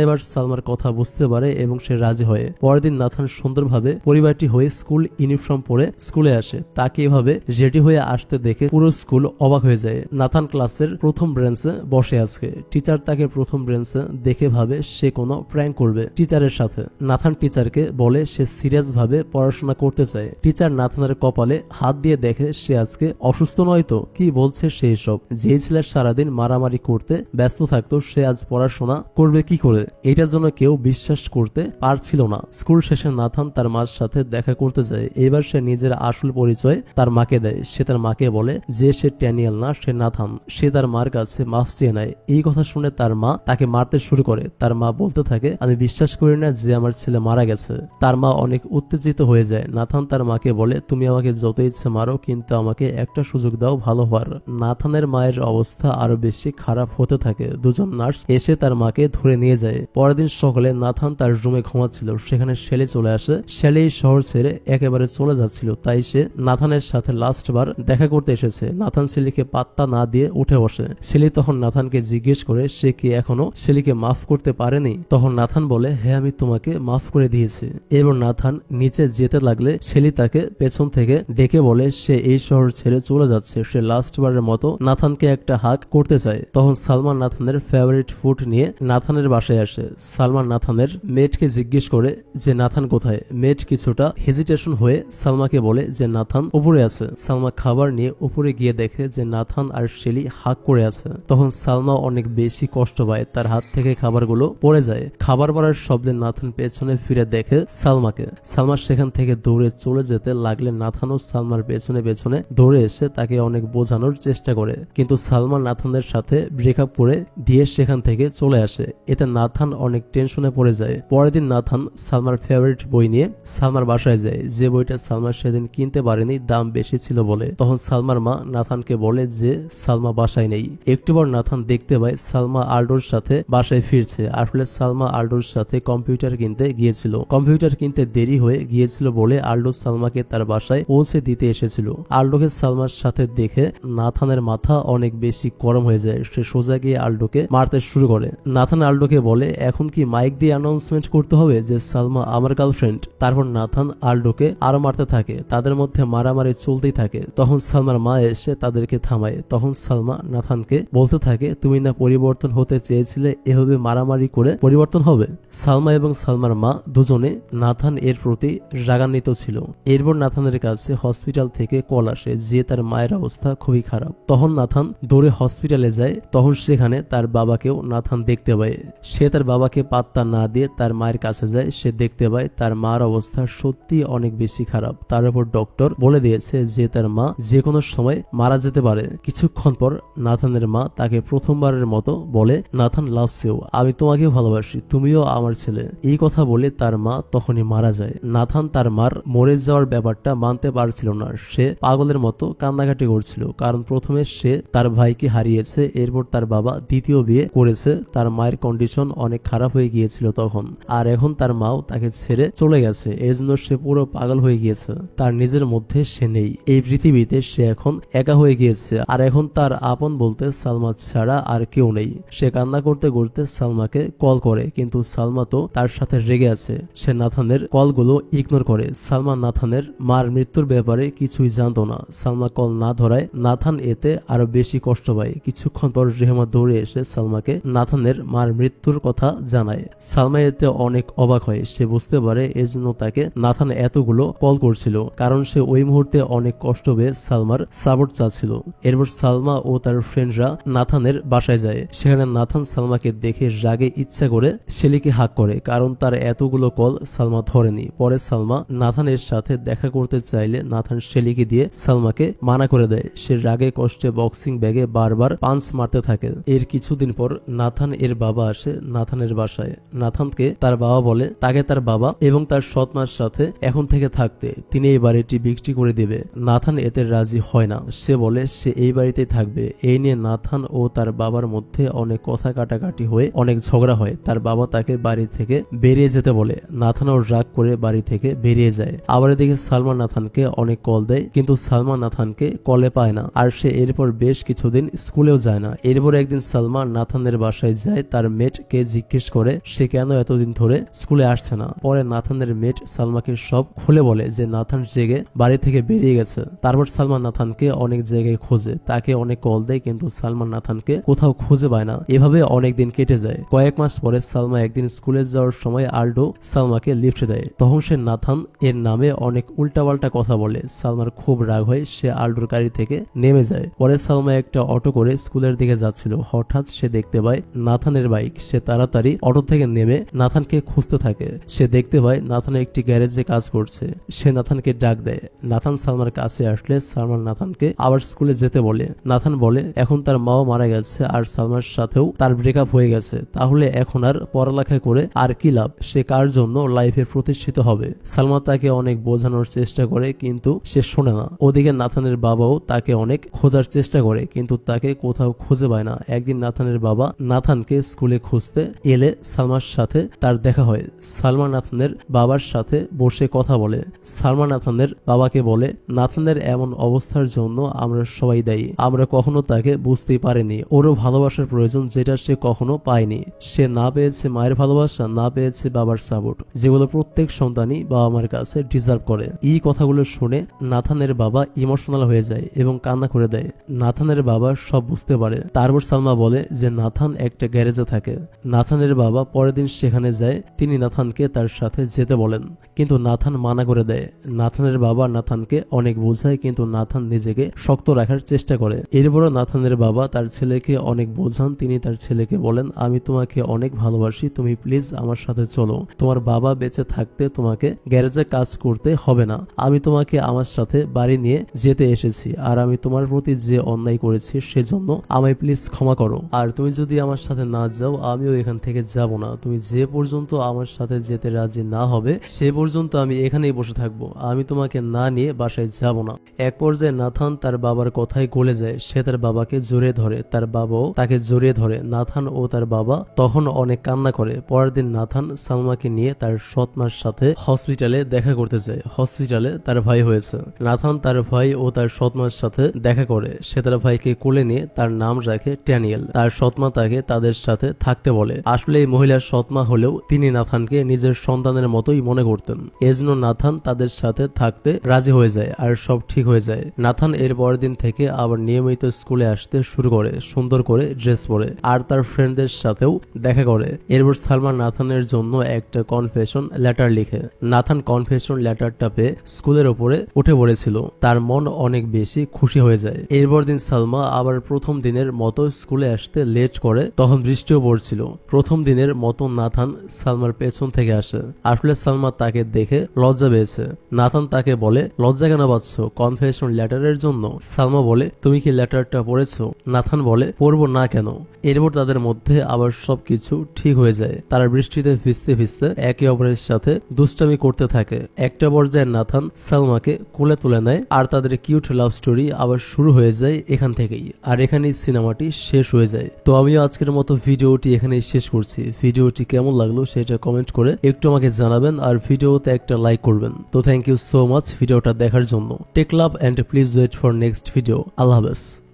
এবার সালমার কথা বুঝতে পারে এবং সে রাজি হয়। পরের দিন নাথান সুন্দরভাবে পরিবারটি হয়ে স্কুল ইউনিফর্ম পরে স্কুলে আসে। তাকে এভাবে রেডি হয়ে আসতে দেখে পুরো স্কুল অবাক হয়ে যায়। নাথান ক্লাসের প্রথম বেঞ্চে বসে আছে। টিচার তাকে প্রথম বেঞ্চে দেখে ভাবে সে কোনো প্র্যাঙ্ক করবে টিচারের সাথে। নাথান টিচারকে বলে সে সিরিয়াস ভাবে পড়াশোনা করতে চায়। টিচার নাথানের কপালে হাত দিয়ে দেখে সে আজকে অসুস্থ নয় তো, কি বলছে সেই সব। যে ছেলের সারাদিন মারামারি করতে ব্যস্ত থাকতো, সে আজ পড়াশোনা করবে কি করে? এটার জন্য কেউ বিশ্বাস করতে পারছিল না। স্কুল শেষে নাথান তার মার সাথে দেখা করতে যায়। এবার সে নিজের আসল পরিচয় তার মাকে দেয়। সে তার মাকে বলে যে সে ট্যানিয়েল না, সে নাথান। সে তার মার কাছে মাফ চেয়ে নেয়। এই কথা শুনে তার মা তাকে মারতে শুরু করে। তার মা বলতে থাকে আমি বিশ্বাস করি না যে আমার ছেলে মারা গেছে। তার মা অনেক উত্তেজিত হয়ে যায়। নাথান তার মাকে বলে তুমি আমাকে যত ইচ্ছে মারো, কিন্তু আমাকে একটা সুযোগ দাও ভালো হওয়ার। নাথানের মায়ের অবস্থা অবস্থা আরো বেশি খারাপ হতে থাকে। দুজন নার্স এসে তার মাকে ধরে নিয়ে যায়। পরের দিন সকালে নাথান তার রুমে ঘুমাচ্ছিল, সেখানে শেলি চলে আসে। শেলি শহর ছেড়ে একেবারে চলে যাচ্ছিল, তাই সে নাথানের সাথে লাস্টবার দেখা করতে এসেছে। নাথান শেলিকে পাত্তা না দিয়ে উঠে বসে। শেলি তখন নাথানকে জিজ্ঞেস করে সে কি এখনো শেলিকে মাফ করতে পারেনি। তখন নাথান বলে, হ্যাঁ আমি তোমাকে মাফ করে দিয়েছি। এরপর নাথান নিচে যেতে লাগলে শেলি তাকে পেছন থেকে ডেকে বলে সে এই শহর ছেড়ে চলে যাচ্ছে। সে লাস্টবারের মতো নাথানকে একটা হাগ করতে চায়। তখন সালমান নাথানের ফেভারিট ফুড নিয়ে নাথানের বাসায় আসে। সালমান নাথানের মেয়েটকে জিজ্ঞেস করে যে নাথান কোথায়। মেয়েট কিছুটা হেজিটেশন হয়ে সালমাকে বলে যে নাথান উপরে আছে। সালমা খাবার নিয়ে উপরে গিয়ে দেখে যে নাথান আর শেলি হাগ করে আছে। তখন সালমা অনেক বেশি কষ্ট পায়, তার হাত থেকে খাবারগুলো পড়ে যায়। খাবার পড়ার শব্দে নাথান পেছনে ফিরে দেখে সালমাকে। সালমা সেখান থেকে দৌড়ে চলে যেতে লাগলে নাথানও সালমার পেছনে পেছনে দৌড়ে এসে তাকে অনেক বোঝানোর চেষ্টা করে, কিন্তু সালমা নাথানের সাথে ব্রেকআপ করে দিয়ে সেখান থেকে চলে আসে। এতে নাথান অনেক টেনশনে পড়ে যায়। পরের দিন নাথান সালমার ফেভারিট বই নিয়ে সালমার বাসায় যায়, যে বইটা সালমা সেদিন কিনতে পারেনি, দাম বেশি ছিল বলে। তখন সালমার মা নাথানকে বলে যে সালমা বাসায় নেই। একটু পর নাথান দেখতে পায় সালমা আল্ডোর সাথে বাসায় ফিরছে। আসলে সালমা আল্ডোর সাথে কম্পিউটার কিনতে গিয়েছিল। কম্পিউটার কিনতে দেরি হয়ে গিয়েছিল বলে আল্ডো সালমাকে তার বাসায় পৌঁছে দিতে এসেছিল। আল্ডোকে সালমার সাথে দেখে নাথানের মাথা অনেক বেশি গরম হয়ে যায়। সে সোজা গিয়ে আল্ডোকে মারতে শুরু করে। নাথান আল্ডোকে বলে এখন কি মাইক দিয়ে অ্যানাউন্সমেন্ট করতে হবে যে সালমা আমার গার্লফ্রেন্ড। তারপর নাথান আল্ডোকে আরো মারতে থাকে। তাদের মধ্যে মারামারি চলতেই থাকে। তখন সালমার মা এসে তাদেরকে থামায়। তখন সালমা নাথানকে বলতে থাকে তুমি না পরিবর্তন হতে চেয়েছিলে, এভাবে মারামারি করে পরিবর্তন হবে। সালমা এবং সালমার মা দুজনে নাথান এর প্রতি রাগান্বিত ছিল। এরপর নাথানের কাছে হসপিটাল থেকে কল আসে যে তার মায়ের অবস্থা খুবই খারাপ। তখন নাথান দৌড়ে হসপিটালে যায়। তখন সেখানে তার বাবাকেও নাথান দেখতে পায়। সে তার বাবাকে পাত্তা না দিয়ে তার মায়ের কাছে যায়। সে দেখতে পায় তার মার অবস্থা সত্যি অনেক বেশি খারাপ। তার উপর ডক্টর বলে দিয়েছে যে তার মা যে কোনো সময় মারা যেতে পারে। কিছুক্ষণ পর নাথানের মা তাকে প্রথমবারের মতো বলে নাথান লাভস ইউ, আমি তোমাকে ভালোবাসি, তুমিও আমার ছেলে। এই কথা বলে তার মা তখনই মারা যায়। নাথান তার মার মরে যাওয়ার ব্যাপারটা মানতে পারছিল না। সে পাগলের মতো কান্নাকাটি করছিল, কারণ প্রথমে সে তার ভাইকে হারিয়েছে, এরপর তার বাবা দ্বিতীয় বিয়ে করেছে। তার মায়ের কন্ডিশন অনেক খারাপ হয়ে গিয়েছিল তখন, আর এখন তার মাও তাকে ছেড়ে চলে গেছে। এজন্য সে পুরো পাগল হয়ে গিয়েছে। তার নিজের মধ্যে সে নেই। এই পৃথিবীতে সে এখন একা হয়ে গিয়েছে, আর এখন তার আপন বলতে সালমা ছাড়া আর কেউ নেই। সে কান্না করতে করতে সালমাকে কল করে, কিন্তু সালমা তো তার সাথে রেগে আছে। সে নাথানের কলগুলো ইগনোর করে। সালমা নাথানের মার মৃত্যুর ব্যাপারে কিছুই জানতো না। সালমা কল না ধরায় নাথান এতে আরো বেশি কষ্ট পায়। কিছুক্ষণ পর রেহমা দৌড়ে এসে সালমাকে নাথানের মার মৃত্যুর কথা জানায়। সালমা এতে অনেক অবাক হয়। সে বুঝতে পারে এজন্য তাকে নাথান এতগুলো কল করছিল, কারণ সে ওই মুহূর্তে অনেক কষ্ট পেয়ে সালমার সাপোর্ট চাচ্ছিল। এরপর সালমা ও তার ফ্রেন্ডরা নাথানের বাসায় যায়। সেখানে নাথান সালমাকে দেখে রাগে ইচ্ছা করে শেলিকে হাক করে, কারণ তার এতগুলো কল সালমা ধরেনি। পরে সালমা নাথানের সাথে দেখা করতে চাইলে নাথান শেলিকে দিয়ে সালমাকে মানা করে দেয়। সে রাগে কষ্টে বক্সিং ব্যাগে বারবার পাঞ্চ মারতে থাকে। এর কিছুদিন পর নাথান এর বাবা আসে নাথানের বাসায়। নাথানকে তার বাবা বলে তাকে তার বাবা এবং তার সৎ মার সাথে এখন থেকে থাকতে, তিনি এই বাড়িটি বিক্রি করে দিবে। নাথান এতে রাজি হয় না। সে বলে সে এই বাড়িতেই থাকবে। এই নিয়ে নাথান ও তার বাবার মধ্যে অনেক কথা কাটাকাটি হয়ে অনেক ঝগড়া হয়। তার বাবা তাকে বাড়ি থেকে বেরিয়ে যেতে বলে। নাথানও রাগ করে বাড়ি থেকে বেরিয়ে যায়। আবার এদিকে সালমা নাথানকে অনেক কল দেয়, কিন্তু সালমা নাথানকে কলে পায় না। আর সে এরপর বেশ কিছুদিন স্কুলেও যায় না। এরপর একদিন সালমা নাথানের বাসায় যায়। তার মেটকে জিজ্ঞেস করে সে কেন এতদিন ধরে স্কুলে আসছে না। পরে নাথানের মেট সালমাকে সব খুলে বলে যে নাথান জেগে বাড়ি থেকে বেরিয়ে গেছে। তারপর সালমা নাথানকে অনেক জায়গায় খোঁজে, তাকে অনেক কল দেয়, কিন্তু সালমা নাথানকে কোথাও খুঁজে পায় না। এভাবে অনেক দিন কেটে যায়। কয়েক মাস পরে সালমা একদিন স্কুলে যাওয়ার সময় আল্ডো সালমাকে লিফট দেয়। তখন সে নাথান এর নামে অনেক উল্টাপাল্টা কথা বলে। সালমার খুব রাগ হয়। সে আল্ডোর গাড়ি থেকে নেমে যায়। পরে সালমা একটা অটো করে স্কুলের দিকে যাচ্ছিল। হঠাৎ সে দেখতে পায় নাথানের বাইক। সে তাড়াতাড়ি অটো থেকে নেমে নাথানকে খুঁজতে থাকে। সে দেখতে পায় নাথান একটি গ্যারেজে কাজ করছে। সে নাথানকে ডাক দেয়। নাথান সালমার কাছে আসলে সালমা নাথানকে আবার স্কুলে যেতে বলে। নাথান বলে এখন তার মাও মারা গেছে আর সালমার সাথেও তার ব্রেকআপ হয়ে গেছে, তাহলে এখন আর পড়ালেখা করে আর কি লাভ? সে কার জন্য লাইফে প্রতিষ্ঠিত হবে? সালমা তাকে অনেক বোঝানোর চেষ্টা করে, কিন্তু সে শোনে না। ওদিকে নাথানের বাবাও তাকে অনেক খোঁজার চেষ্টা করে, কিন্তু তাকে কোথাও খুঁজে পায় না। একদিন নাথানের বাবা নাথানকে স্কুলে খুঁজতে এলে সালমার সাথে তার দেখা হয়। সালমা নাথানের বাবার সাথে বসে কথা বলে। সালমা নাথানের বাবাকে বলে, নাথানের এমন অবস্থার জন্য আমরা সবাই দায়ী। আমরা কখনো তাকে বুঝতেই পারিনি। ওরও ভালোবাসার প্রয়োজন, যেটা সে কখনো পায়নি। সে না পেয়েছে মায়ের ভালোবাসা, না পেয়েছে বাবার সাপোর্ট, যেগুলো প্রত্যেক সন্তানই বাবা মার কাছে ডিজার্ভ করে। এই কথাগুলো শুনে নাথানের বাবা ইমোশনাল হয়ে যায় এবং কান্না করে দেয়। নাথানের বাবা সব বুঝতে পারে। তারপর সালমা বলে যে নাথান একটা গ্যারেজে থাকে। নাথানের বাবা পরের দিন সেখানে যায়। তিনি নাথানকে তার সাথে যেতে বলেন, কিন্তু নাথান মানা করে দেয়। নাথানের বাবা নাথানকে অনেক বোঝায়, কিন্তু নাথান নিজেকে শক্ত রাখার চেষ্টা করে। এরপরও নাথানের বাবা তার ছেলেকে অনেক বোঝান। তিনি তার ছেলেকে বলেন, আমি তোমাকে অনেক ভালোবাসি, তুমি প্লিজ আমার সাথে চলো। তোমার বাবা বেঁচে থাকতে তোমাকে গ্যারেজে কাজ করতে হবে না। আমি তোমাকে আমার সাথে বাড়ি নিয়ে যেতে এসেছি, আর আমি তোমার প্রতি যে অন্যায় করেছি সেজন্য আমায় প্লিজ ক্ষমা করো। আর তুমি যদি আমার সাথে না যাও, আমিও এখান থেকে যাব না। তুমি যে পর্যন্ত আমার সাথে যেতে রাজি না হবে সে পর্যন্ত আমি এখানেই বসে থাকবো। আমি তোমাকে না নিয়ে বাসায় যাব না। এক পর্যায়ে নাথান তার বাবার কথায় গলে যায়। সে তার বাবাকে জড়িয়ে ধরে, তার বাবাও তাকে জড়িয়ে ধরে। নাথান ও তার বাবা তখন অনেক কান্না করে। পরের দিন নাথান সালমাকে নিয়ে তার সৎ মার সাথে হসপিটালে দেখা করতে যায়। হসপিটালে তার ভাই হয়েছে। নাথান তার ভাই ও তার সৎ মার সাথে দেখা করে। সে তার ভাইকে কোলে নিয়ে তার নাম রাখে ড্যানিয়েল। তার সৎমা তাকে তাদের সাথে থাকতে বলে। আসলে এই মহিলার সৎমা হলেও তিনি নাথানকে নিজের সন্তানের মতোই মনে করতেন। এজন্য নাথান তাদের সাথে থাকতে রাজি হয়ে যায় আর সব ঠিক হয়ে যায়। নাথান এর পরের দিন থেকে আবার নিয়মিত স্কুলে আসতে শুরু করে, সুন্দর করে ড্রেস পরে, আর তার ফ্রেন্ডদের সাথেও দেখা করে। এরপর সালমা নাথানের জন্য একটা কনফেশন লেটার লিখে। নাথান কনফেশন লেটারটা পেয়ে স্কুলের উপরে উঠে পড়েছিল। তার মন অনেক বেশি খুশি হয়ে যায়। এরপর দিন সালমা আবার প্রথম দিনের মতো স্কুলে আসতে লেট করে। তখন বৃষ্টিও পড়ছিল। প্রথম দিনের মতো নাথান সালমার পেছন থেকে আসে। আসলে সালমা তাকে দেখে লজ্জা পেয়েছে। নাথান তাকে বলে, লজ্জা কেন পাচ্ছ কনফেশন লেটারের জন্য? সালমা বলে, তুমি কি লেটারটা পড়েছো? নাথান বলে, পড়বো না কেন? এরপর তাদের মধ্যে আবার সবকিছু ঠিক হয়ে যায়। তারা বৃষ্টিতে ভিজতে ভিজতে একে অপরের সাথে দুষ্টামি করতে থাকে। একটা পর্যায়ে নাথান সালমাকে কোলে তুলে নেয় আর তাদের কিউট লাভ স্টোরি আবার শুরু হয়ে যায় এখান থেকেই। আর এখানেই সিনেমাটি শেষ হয়ে যায়। তো আমিও আজকের মতো ভিডিওটি এখানেই শেষ করছি। ভিডিওটি কেমন লাগলো সেটা কমেন্ট করে একটু আমাকে জানাবেন, আর ভিডিওতে একটা লাইক করবেন। তো থ্যাংক ইউ সো মাচ ভিডিওটা দেখার জন্য। Take love and please wait for next video. আল্লাহ হাফেজ।